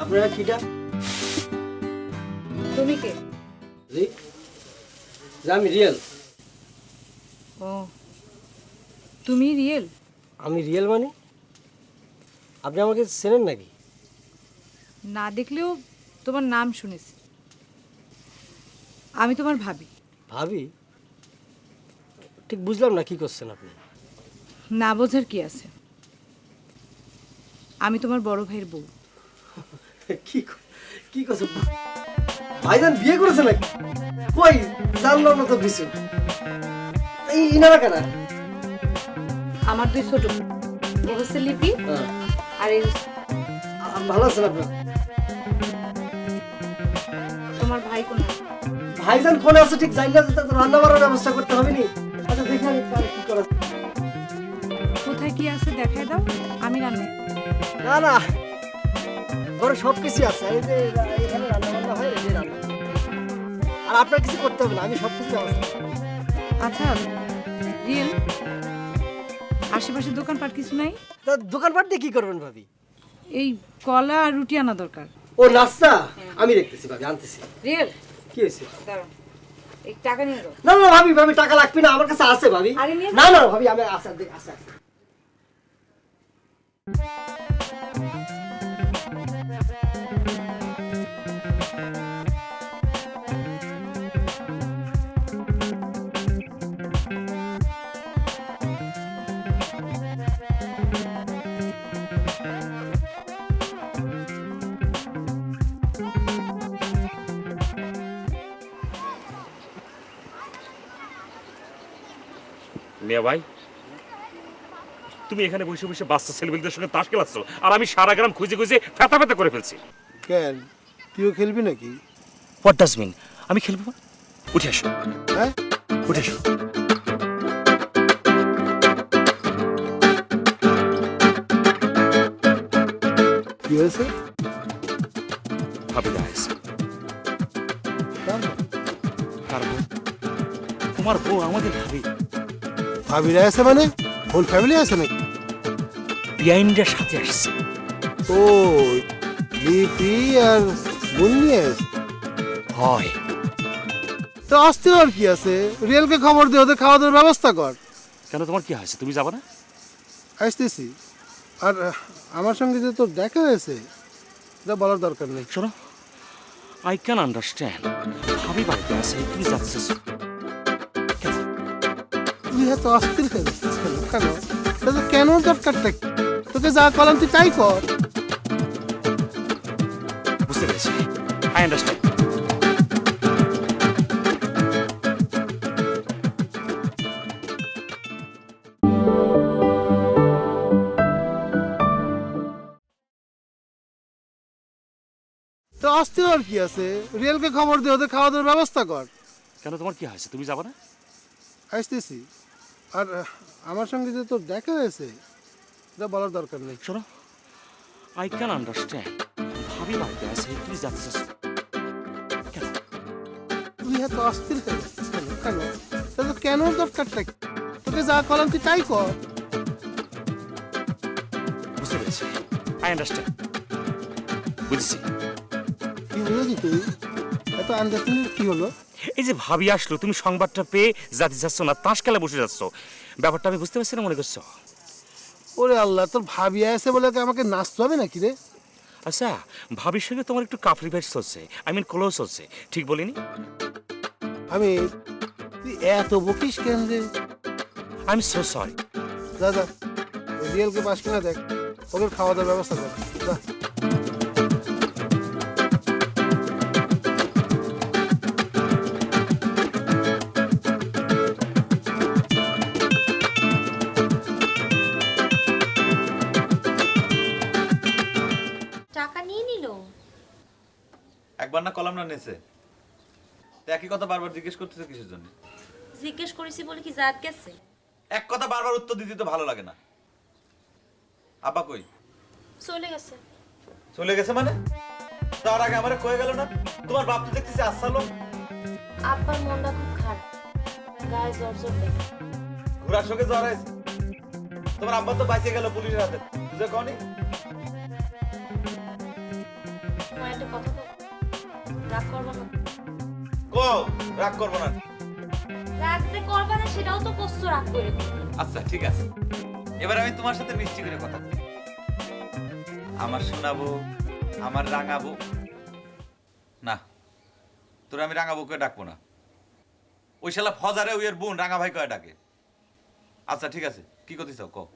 আপনারা কিটা? তুমি কে? জি, আমি রিয়েল। ও তুমি রিয়েল? আমি রিয়েল মানে? আপনি আমাকে চেনেন নাকি? না দেখলেও তোমার নাম শুনেছি। আমি তোমার ভাবি। ভাবি? ঠিক বুঝলাম না কি করছেন আপনি। না বোঝার কি আছে, আমি তোমার বড় ভাইয়ের বউ। কি কি করছেন? ভাইজান বিয়ে করেছে নাকি? কই জানলাম না তো কিছু। এই ইনারা কেনা? আমার 2 ছোট বোন, ও হচ্ছে লিপি আর এই ভালো আছেন আপনার? তোমার ভাই কোন? ভাইজান কোনে আছে ঠিক জানি না, তো রান্না বাড়ার ব্যবস্থা করতে হবে নি। আচ্ছা দেখি আমি কি করা। কোথায় কি আছে দেখায় দাও, আমি রান্না। না না, ঘরে সব কিছু আছে, এই যে এখানে রান্না বান্না হয়, এই যে রান্না। আর আপনার কিছু করতে হবে না, আমি সব কিছু ব্যবস্থা করব। আচ্ছা রিয়েল, আশেপাশে দোকানপাট কিছু নাই? তা দোকানপাট দিয়ে কি করবেন ভাবি? এই কলা আর রুটি আনা দরকার। ও নাস্তা আমি দেখতেছি ভাবি, আনতেছি। রিয়েল কি হয়েছে? দাঁড়াও, এই টাকা নিয়ে যাও। না না ভাবি, ভাবি টাকা লাগবে না, আমার কাছে আছে ভাবি। আরে নিয়ে না না ভাবি, আমি আছে আছে। মিয়া ভাই, তুমি এখানে বসে বসে বাচ্চা ছেলেমেয়েদের সঙ্গে তাস খেলাচ্ছ, আর আমি সারা গ্রাম খুঁজে খুঁজে ফেতা ফেতা করে ফেলছি। কেন তুইও খেলবি নাকি? What does mean? আমি খেলবো না? উঠে আসো, হ্যাঁ উঠে আসো। কি হয়েছে? ভাবি দাঁড়াইছে। কার বউ? তোমার বউ আমাদের ভাবি। ভাবিরা আছে মানে হোল ফ্যামিলি আছে নাকি? বিআইনটার সাথে আসছে। ও লিপি আর মুন্নি হয় তো আসতে আর কি আছে, রিয়েলকে খবর দিয়ে ওদের খাওয়া দাওয়ার ব্যবস্থা কর। কেন, তোমার কি হয়েছে? তুমি যাবে না? আসতেছি। আর আমার সঙ্গে যে তোর দেখা হয়েছে এটা বলার দরকার নেই। শোনো, আই ক্যান আন্ডারস্ট্যান্ড, ভাবি বাড়িতে আছে, তুমি যাচ্ছিস তুই এত অস্থির কেন? কেন তোদের কেন দরকারটা কি? তোকে যা করলাম তুই তাই কর। বুঝতে পেরেছি, আই আন্ডারস্ট্যান্ড। তো অস্থির আর কি আছে, রিয়েলকে খবর দিয়ে ওদের খাওয়া দাওয়ার ব্যবস্থা কর। কেন, তোমার কি হয়েছে? তুমি যাবে না? আসতেছি। আর আমার সঙ্গে যে তোর দেখা হয়েছে এটা বলার দরকার নেই। শোনো, আই ক্যান আন্ডারস্ট্যান্ড, ভাবি বাড়িতে আছে, তুমি যাচ্ছিস তুই এত অস্থির কেন? কেন তোদের কেন দরকারটা কি? তোকে যা করলাম তুই তাই কর। বুঝতে পেরেছি, আই আন্ডারস্ট্যান্ড, বুঝেছি। কি বুঝেছি তুই? এত আন্ডারস্ট্যান্ডিং কি হলো? এই যে ভাবি আসলো, তুমি সংবাদটা পেয়ে জাতি যাচ্ছ না, তাস খেলা বসে যাচ্ছ, ব্যাপারটা আমি বুঝতে পারছি না, মনে করছো? ওরে আল্লাহ, তোর ভাবি আছে বলে কি আমাকে নাচতে হবে নাকি রে? আচ্ছা, ভাবির সঙ্গে তোমার একটু কাফরি ভাইস চলছে, আই মিন ক্লোজ চলছে, ঠিক বলিনি? আমি তুই এত বকিস কেন রে? I am so sorry. যা যা রিয়েলকে পাস কিনা দেখ, ওদের খাওয়া দাওয়ার ব্যবস্থা কর। যা। টাকা নিয়ে নিল। একবার না কলাম না নেছে, তো একই কথা বারবার জিজ্ঞেস করতেছে কিসের জন্য? জিজ্ঞেস করেছি বলে কি জাত গেছে? এক কথা বারবার উত্তর দিতে তো ভালো লাগে না। আব্বা কই? চলে গেছে। চলে গেছে মানে? তার আগে আমারে কয়ে গেল না? তোমার বাপ তো দেখতেছি আসছালো। আব্বার মনটা খুব খারাপ, গায়ে জ্বর জ্বর দেখে। ঘোড়ার সঙ্গে জ্বর আছে। তোমার আব্বা তো বাঁচিয়ে গেল পুলিশের হাতে, বুঝে কনি? মা একটা কথা বল, রাগ করবো না? কও রাগ করবো না। রাগ যে করবে না সেটাও তো কষ্ট, রাগ করে। আচ্ছা ঠিক আছে, এবার আমি তোমার সাথে মিষ্টি করে কথা বলি। আমার শোনাবো, আমার রাঙাবো না, তোর আমি রাঙাবো কে ডাকবো না। ওই শালা ফজারে ওইয়ের বোন রাঙা ভাই কয়ে ডাকে। আচ্ছা ঠিক আছে, কি করতে চাও কও?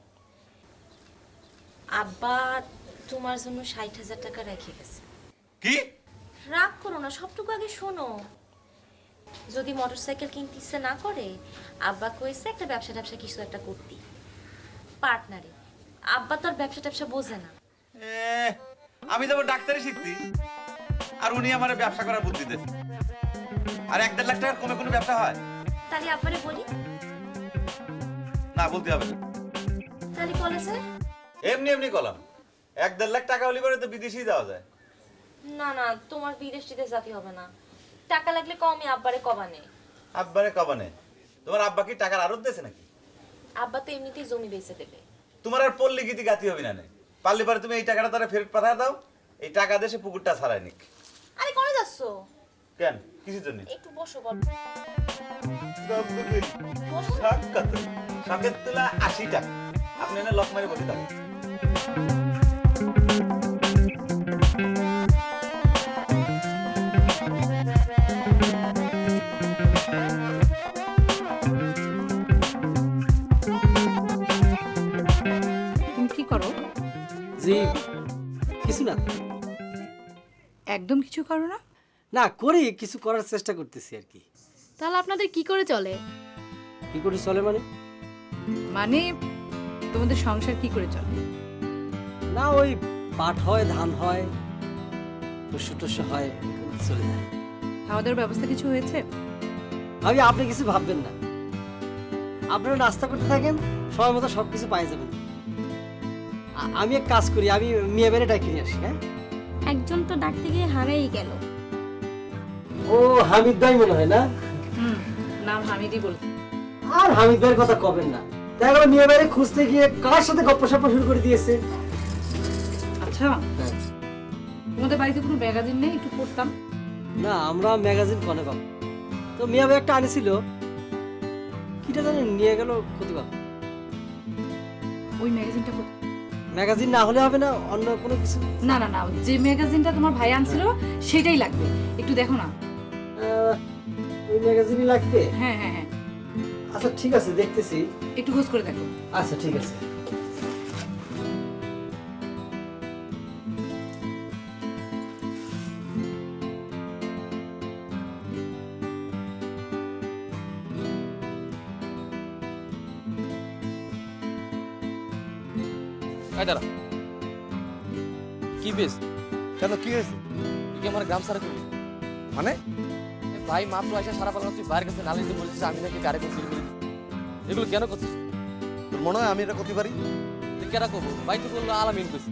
আব্বা তোমার জন্য ৬০,০০০ টাকা রেখে গেছে। কি? রাগ করো না, সবটুকু আগে শোনো। যদি মোটরসাইকেল কিনতে ইচ্ছে না করে, আব্বা কইছে একটা ব্যবসা কিছু একটা করতি পার্টনারে। আব্বা তো আর ব্যবসা বোঝে না। আমি যাবো ডাক্তারি শিখতি, আর উনি আমার ব্যবসা করার বুদ্ধি দিয়েছে। আর ১-১.৫ লাখ টাকার কমে কোনো ব্যবসা হয়? তাহলে আব্বারে বলি। না বলতে হবে না। তাহলে কলেজে এমনি এমনি কলাম, ১-১.৫ লাখ টাকা হলে পরে তো বিদেশেই যাওয়া যায়। না না, তোমার বিদেশ টিদেশ জাতি হবে না। টাকা লাগলে কমই আব্বারে কবানে। আব্বারে কবানে? তোমার আব্বা কি টাকার আড়ত দিয়েছে নাকি? আব্বা তো এমনিতেই জমি বেচে দেবে। তোমার আর পল্লী গীতি গাতি হবে না। পারলে পারে তুমি এই টাকাটা তারা ফেরত পাঠা দাও, এই টাকা দেশে পুকুরটা ছাড়াই নিক। আরে কোনে যাচ্ছো? কেন, কিসের জন্য? একটু বসো বল। শাক কত? শাকের তুলা ৮০ টাকা। আপনি এনে লক মারি বসে থাকেন। তুমি কি করো? জি কিছু না। একদম কিছু করো না? না করি, কিছু করার চেষ্টা করতেছি আর কি। তাহলে আপনাদের কি করে চলে? কি করে চলে মানে? মানে তোমাদের সংসার কি করে চলে? না ওই পাট হয়, ধান হয়, টুসু টুসু হয়, চলে যায়। খাওয়া দাওয়ার ব্যবস্থা কিছু হয়েছে? ভাবি আপনি কিছু ভাববেন না, আপনারা নাস্তা করতে থাকেন, সময় মতো সব কিছু পাই যাবেন। আমি এক কাজ করি, আমি মেয়ে বেড়ে ডাকি নিয়ে আসি। হ্যাঁ, একজন তো ডাকতে গিয়ে হারাই গেল। ও হামিদ ভাই মনে হয় না? নাম হামিদই বল। আর হামিদ ভাইয়ের কথা কবেন না, দেখা গেল মেয়ে বেড়ে খুঁজতে গিয়ে কার সাথে গপ্প সপ্প শুরু করে দিয়েছে। আচ্ছা, তোমাদের বাড়িতে কোনো ম্যাগাজিন নেই? একটু পড়তাম। না, আমরা ম্যাগাজিন কনে পাবো? তো মিয়া ভাই একটা আনেছিল, কিটা জানেন নিয়ে গেল ক্ষতি পাবো। ওই ম্যাগাজিনটা কোথায়? ম্যাগাজিন না হলে হবে না, অন্য কোনো কিছু? না না না, যে ম্যাগাজিনটা তোমার ভাই আনছিল সেটাই লাগবে, একটু দেখো না। ওই ম্যাগাজিনই লাগবে? হ্যাঁ হ্যাঁ হ্যাঁ। আচ্ছা ঠিক আছে, দেখতেছি, একটু খোঁজ করে দেখো। আচ্ছা ঠিক আছে। এই দাঁড়া, কি বেশ? কেন কি হয়েছে? তুই কি আমার গ্রাম সারা করবি? মানে এ ভাই মাত্র আসা সারা পাল্লা তুই বাইরের কাছে নালিশ দিয়ে বলেছিস আমি নাকি গাড়ি করে চুরি করি। এগুলো কেন করছিস? তোর মনে হয় আমি এটা করতে পারি? তুই কেন করবো? ভাই তো বললো আলামিন করছি।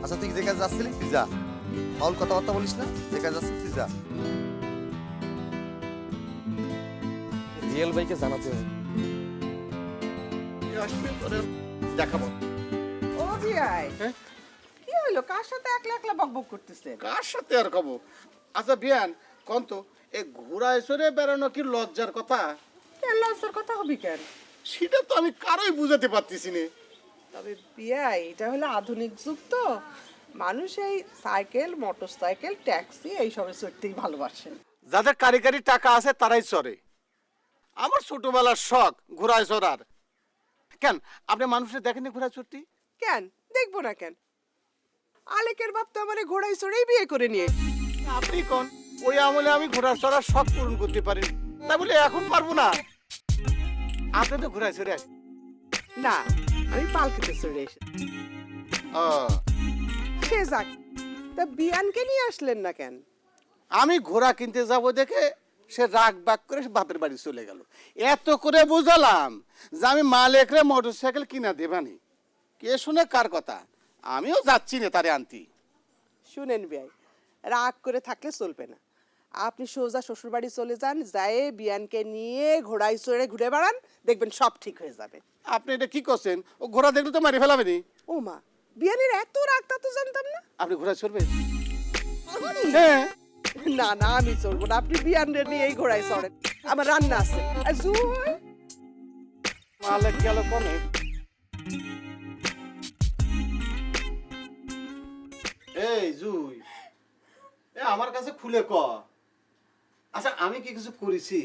আচ্ছা তুই যে কাজে যাচ্ছিলি তুই যা, ফাউল কথাবার্তা বলিস না, যে কাজে যাচ্ছিলি তুই যা। রিয়েল ভাইকে জানাতে হবে। দেখাবো। ও বিয়াই, কি হলো? কার সাথে একলা একলা বকবক করতেছে? কার সাথে আর কব? আচ্ছা বিয়ান কোন তো এই ঘোড়ায় চড়ে বেড়ানো কি লজ্জার কথা? লজ্জার কথা হবে কেন? সেটা তো আমি কারোই বুঝাতে পারতেছি না। তবে বিয়াই, এটা হলো আধুনিক যুগ, তো মানুষ এই সাইকেল, মোটর সাইকেল, ট্যাক্সি এইসবে চড়তেই ভালোবাসেন। যাদের কারিগরি টাকা আছে তারাই চড়ে। আমার ছোটবেলার শখ ঘোড়ায় চড়ার। কেন আপনি মানুষের দেখেননি ঘোড়ায় চড়তি? কেন দেখবো না কেন? আলেকের বাপ তো আমার ঘোড়ায় চড়েই বিয়ে করে নিয়ে। আপনি কোন ওই আমলে আমি ঘোড়া চড়ার শখ পূরণ করতে পারি, তাই বলে এখন পারবো না? আপনি তো ঘোড়ায় চড়ে আসেন। না, আমি পালকিতে চড়ে এসে। ও সে যাক, তা বিয়ানকে নিয়ে আসলেন না কেন? আমি ঘোড়া কিনতে যাব দেখে সে রাগ বাগ করে বাপের বাড়ি চলে গেল। এত করে বুঝালাম যে আমি মালিকরে মোটরসাইকেল কিনা দেবানি, কে শুনে কার কথা? আমিও যাচ্ছি না তারে আনতি। শুনেন বিয়াই, রাগ করে থাকলে চলবে না। আপনি সোজা শ্বশুরবাড়ি চলে যান, যায় বিয়ানকে নিয়ে ঘোড়ায় চড়ে ঘুরে বেড়ান, দেখবেন সব ঠিক হয়ে যাবে। আপনি এটা কি করছেন? ও ঘোড়া দেখলে তো মারি ফেলাবেনি। ও মা, বিয়ানের এত রাগ, তা তো জানতাম না। আপনি ঘোড়া চড়বেন? হ্যাঁ। না না, আমি চড়বো না, আপনি বিয়ানরে নিয়ে এই ঘোড়ায় চড়েন, আমার রান্না আছে। আর জুই মালিক গেল কোনে? এই জুই, এ আমার কাছে খুলে ক। আচ্ছা আমি কি কিছু করেছি?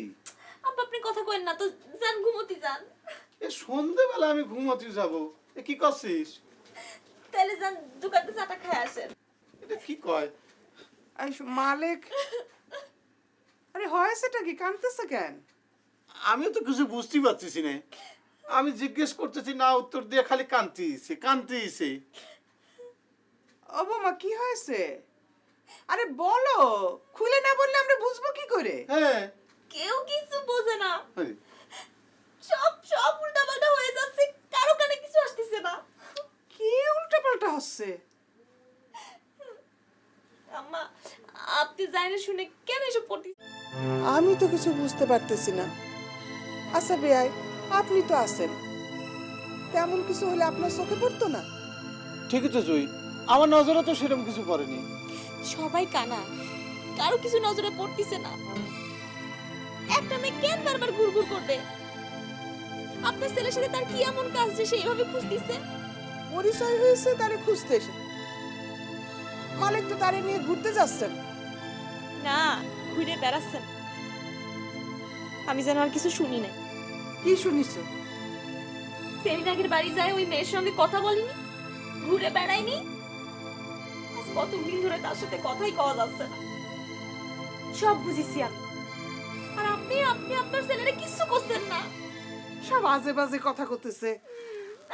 আব্বা আপনি কথা কইন না তো, যান ঘুমোতে যান। এ সন্ধ্যেবেলা আমি ঘুমোতে যাব? এ কি করছিস? তাহলে যান দোকানে চাটা খেয়ে আসেন। এটা কি কয়? মালিক, আরে হয়েছেটা কি? কাঁদতেছে কেন? আমিও তো কিছু বুঝতে পারতেছি না। আমি জিজ্ঞেস করতেছি না, উত্তর দিয়ে খালি কাঁদতেছে। ও বৌমা, কি হয়েছে? আরে বলো, খুলে না বললে আমরা বুঝবো কি করে? হ্যাঁ, কেউ কিছু বোঝে না, সব উল্টাপাল্টা হয়ে যাচ্ছে, কারো কানে কিছু আসতেছে না। কি উল্টাপাল্টা হচ্ছে? আম্মা আপনি জানেন শুনে কেন এসব পড়তে? আমি তো কিছু বুঝতে পারতেছি না। আচ্ছা বেয়াই, আপনি তো আছেন, তেমন কিছু হলে আপনার চোখে পড়তো না? ঠিকই তো জুই, আমার নজরে তো সেরকম কিছু পড়েনি। সবাই কানা, কারো কিছু নজরে পড়তিছে না। একটা মেয়ে কেন বারবার ঘুরঘুর করবে? আপনার ছেলের সাথে তার কি এমন কাজ যে সে এইভাবে খুঁজতিছে? পরিচয় হয়েছে তারে খুঁজতে এসে, মালিক তো তারে নিয়ে ঘুরতে যাচ্ছেন। না, ঘুরে বেড়াচ্ছেন। আমি যেন আর কিছু শুনি নাই। কি শুনিস? সেদিন আগের বাড়ি যায় ওই মেয়ের সঙ্গে কথা বলিনি, ঘুরে বেড়াইনি, আজ কতদিন ধরে তার সাথে কথাই কওয়া যাচ্ছে না। সব বুঝেছি আমি। আর আপনি আপনি আপনার ছেলেরে কিছু করছেন না। সব আজে বাজে কথা করতেছে।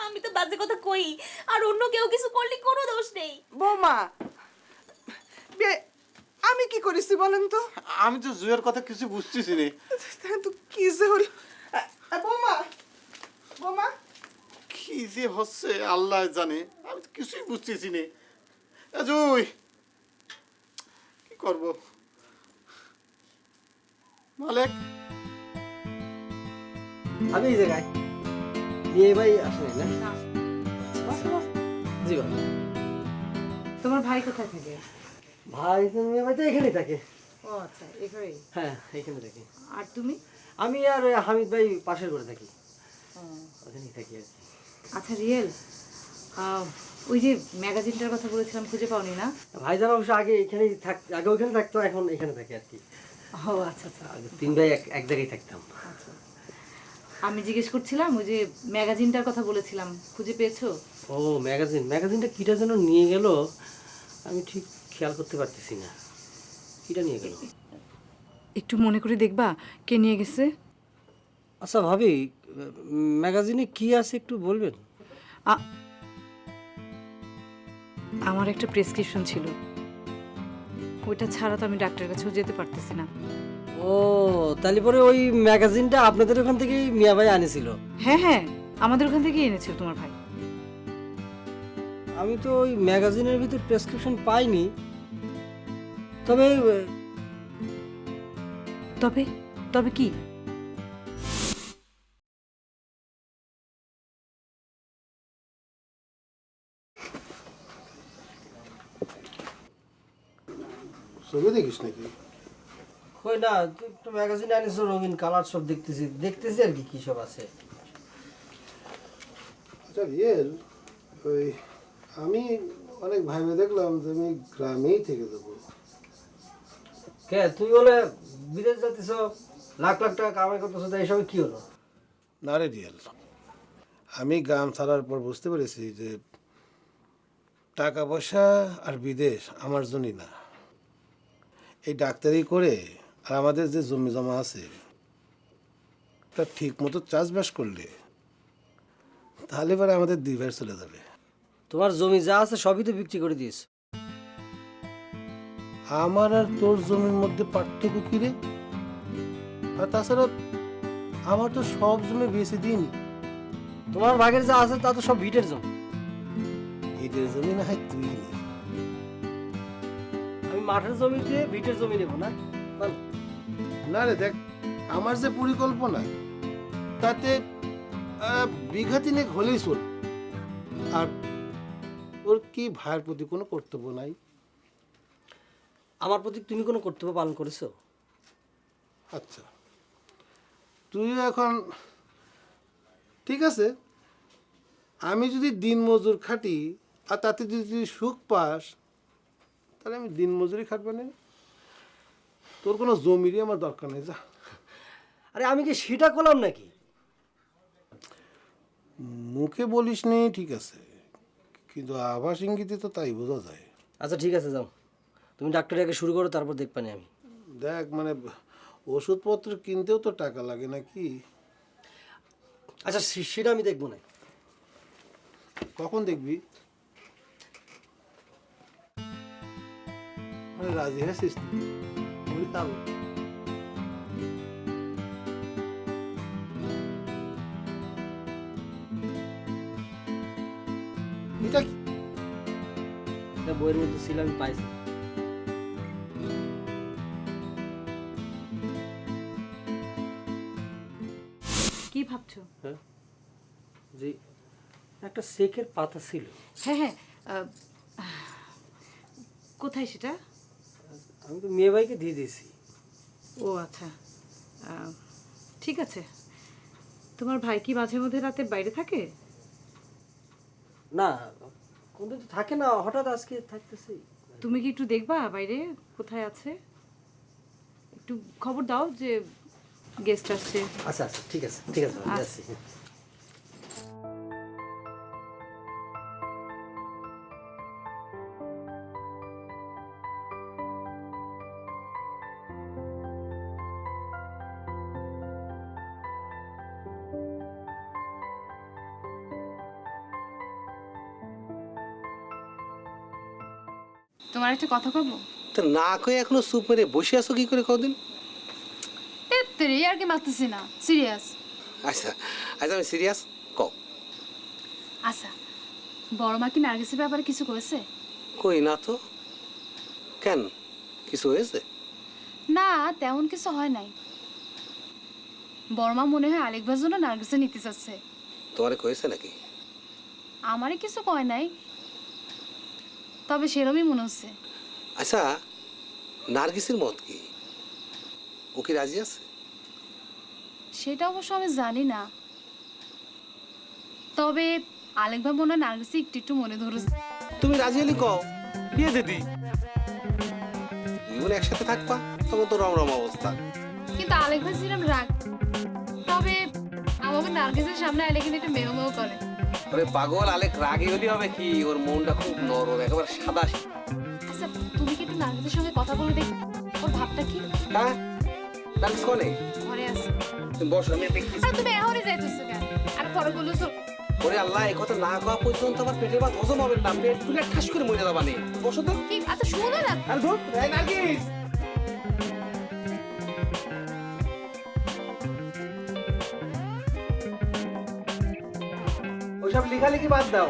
আমি তো বাজে কথা কই, আর অন্য কেউ কিছু করলে কোনো দোষ নেই। বৌমা, আমি কি করেছি বলেন তো? আমি তো জুয়ের কথা কিছু বুঝতেছি রে। তো কি যে হল? বৌমা, বৌমা, কি যে হচ্ছে আল্লাহ জানে, আমি তো কিছুই বুঝতেছি নে। জুই, কি করব? মালিক, আমি এই জায়গায় মেয়ে ভাই আসেনি না? জি বল। তোমার ভাই কোথায় থাকে? ভাই তো মেয়ে ভাই তো এখানেই থাকে। ও আচ্ছা, এখানেই। হ্যাঁ, এখানে থাকি। আর তুমি? আমি আর হামিদ ভাই পাশের ঘরে থাকি। ওখানেই থাকি আর কি। আচ্ছা রিয়েল, ওই যে ম্যাগাজিনটার কথা বলেছিলাম, খুঁজে পাওনি না? ভাইজান অবশ্য আগে এখানেই আগে ওইখানে থাকতো, এখন এখানে থাকে আর কি। ও আচ্ছা আচ্ছা। আগে 3 ভাই এক জায়গায় থাকতাম। আমি জিজ্ঞেস করছিলাম ওই যে ম্যাগাজিনটার কথা বলেছিলাম, খুঁজে পেয়েছো? ও ম্যাগাজিনটা কিটা যেন নিয়ে গেল, আমি ঠিক খেয়াল করতে পারতেছি না কিটা নিয়ে গেল। একটু মনে করে দেখবা কে নিয়ে গেছে। আচ্ছা ভাবি, ম্যাগাজিনে কি আছে একটু বলবেন? আমার একটা প্রেসক্রিপশন ছিল, ওইটা ছাড়া তো আমি ডাক্তারের কাছেও যেতে পারতেছি না। ও তাহলে পরে ওই ম্যাগাজিনটা আপনাদের ওখান থেকেই মিয়া ভাই আনেছিল? হ্যাঁ হ্যাঁ, আমাদের ওখান থেকেই এনেছিল তোমার ভাই। আমি তো ওই ম্যাগাজিনের ভিতর প্রেসক্রিপশন পাইনি। তবে তবে তবে কি? ছবি দেখিস নাকি? কই না, তুই একটা ম্যাগাজিন আনিছো রঙিন কালার, সব দেখতেছি আর কি কি সব আছে। আচ্ছা রিয়েল, ওই আমি অনেক ভাইবে দেখলাম যে আমি গ্রামেই থেকে দেবো। কে তুই বলে বিদেশ যাচ্ছিস, লাখ লাখ টাকা কামাই করতেছ, তাই এসব কি হলো? না রে রিয়েল, আমি গ্রাম ছাড়ার পর বুঝতে পেরেছি যে টাকা পয়সা আর বিদেশ আমার জন্যই না। এই ডাক্তারি করে আর আমাদের যে জমি জমা আছে তা ঠিক মতো চাষবাস করলে তাহলে পরে আমাদের 2 ভাই চলে যাবে। তোমার জমি যা আছে সবই তো বিক্রি করে দিয়েছ। আমার আর তোর জমির মধ্যে পার্থক্য কি রে? আর তাছাড়া আমার তো সব জমি বেশি দিইনি। তোমার ভাগের যা আছে তা তো সব ভিটের জমি। ভিটের জমি না হয় তুই নি। আমি মাঠের জমি দিয়ে ভিটের জমি নেবো না? না রে দেখ, আমার যে পরিকল্পনা তাতে বিঘা 3 হলেই চল। আর ওর কি ভাইয়ের প্রতি কোনো কর্তব্য নাই? আমার প্রতি তুমি কোনো কর্তব্য পালন করেছো? আচ্ছা, তুই এখন ঠিক আছে, আমি যদি দিন মজুর খাটি আর তাতে যদি তুই সুখ পাস, তাহলে আমি দিন মজুরি খাটবো না। তোর কোনো জমিরই আমার দরকার নেই, যা। আরে আমি কি সেটা করলাম নাকি? মুখে বলিস নি ঠিক আছে, কিন্তু আভাস ইঙ্গিতে তো তাই বোঝা যায়। আচ্ছা ঠিক আছে, যাও তুমি ডাক্তারের আগে শুরু করো, তারপর দেখবানি আমি। দেখ মানে ওষুধপত্র কিনতেও তো টাকা লাগে নাকি? আচ্ছা সেটা আমি দেখবো না। কখন দেখবি? মানে রাজি হয়েছিস? তাও এটা কি? এটা বইয়ের মধ্যে ছিল, আমি পাইছি। কি ভাবছো? হ্যাঁ জি, একটা শেখের পাতা ছিল। হ্যাঁ হ্যাঁ, কোথায় সেটা? আমি তো মেয়ে ভাইকে দিয়ে দিয়েছি। ও আচ্ছা, ঠিক আছে। তোমার ভাই কি মাঝে মধ্যে রাতে বাইরে থাকে? না, কোনদিন তো থাকে না, হঠাৎ আজকে থাকতেছি। তুমি কি একটু দেখবা বাইরে কোথায় আছে? একটু খবর দাও যে গেস্ট আসছে। আচ্ছা আচ্ছা ঠিক আছে ঠিক আছে, আমি যাচ্ছি। তোমার একটা কথা কব? তো না কয়ে এখনো চুপ মেরে বসে আছো কি করে কদিন? তেত্তেরি আর কি মারতেছি না, সিরিয়াস। আচ্ছা আচ্ছা আমি সিরিয়াস, কও। আচ্ছা, বড় মা কি নার্গিসের ব্যাপারে কিছু করেছে? কই না তো। কেন, কিছু হয়েছে? না, তেমন কিছু হয় নাই। বড় মা মনে হয় আলেক ভাইয়ের জন্য নার্গিসে নিতে চাচ্ছে। তোমারে কয়েছে নাকি? আমারে কিছু কয় নাই, তবে সেরমই মনে হচ্ছে। আচ্ছা, নার্গিসের মত কি? ও কি রাজি আছে? সেটা অবশ্য আমি জানি না, তবে আলেক ভাই মনে হয় নার্গিসে একটু একটু মনে ধরেছে। তুমি রাজি হলে কও, বিয়ে দিদি। দুই বোন একসাথে থাকবা, তখন তো রমরম অবস্থা। কিন্তু আলেক ভাই যেরকম রাগ, তবে আমাকে নার্গিসের সামনে আলে কিন্তু একটু মেও মেও করে। আরে পাগল, আলেক রাগি হলি হবে কি? ওর মনটা খুব নরম, একেবারে সাদা। আচ্ছা, তুমি কি একটু নার্গিসের সঙ্গে কথা বলে দেখ, ওর ভাবটা কি? হ্যাঁ, নার্গিস কোনে? ঘরে আছে। তুমি বসো, আমি দেখি। আর তুমি এখনই যাইতেছো কেন? আর পরে বলো তো। ওরে আল্লাহ, এই কথা না কওয়া পর্যন্ত আমার পেটের ভাত হজম হবে না। পেট ফুলে ঠাস করে মরে যাবা নে। বসো তো। কি? আচ্ছা শুনো না। আর ধর, এই নার্গিস। ওইসব লেখালেখি বাদ দাও।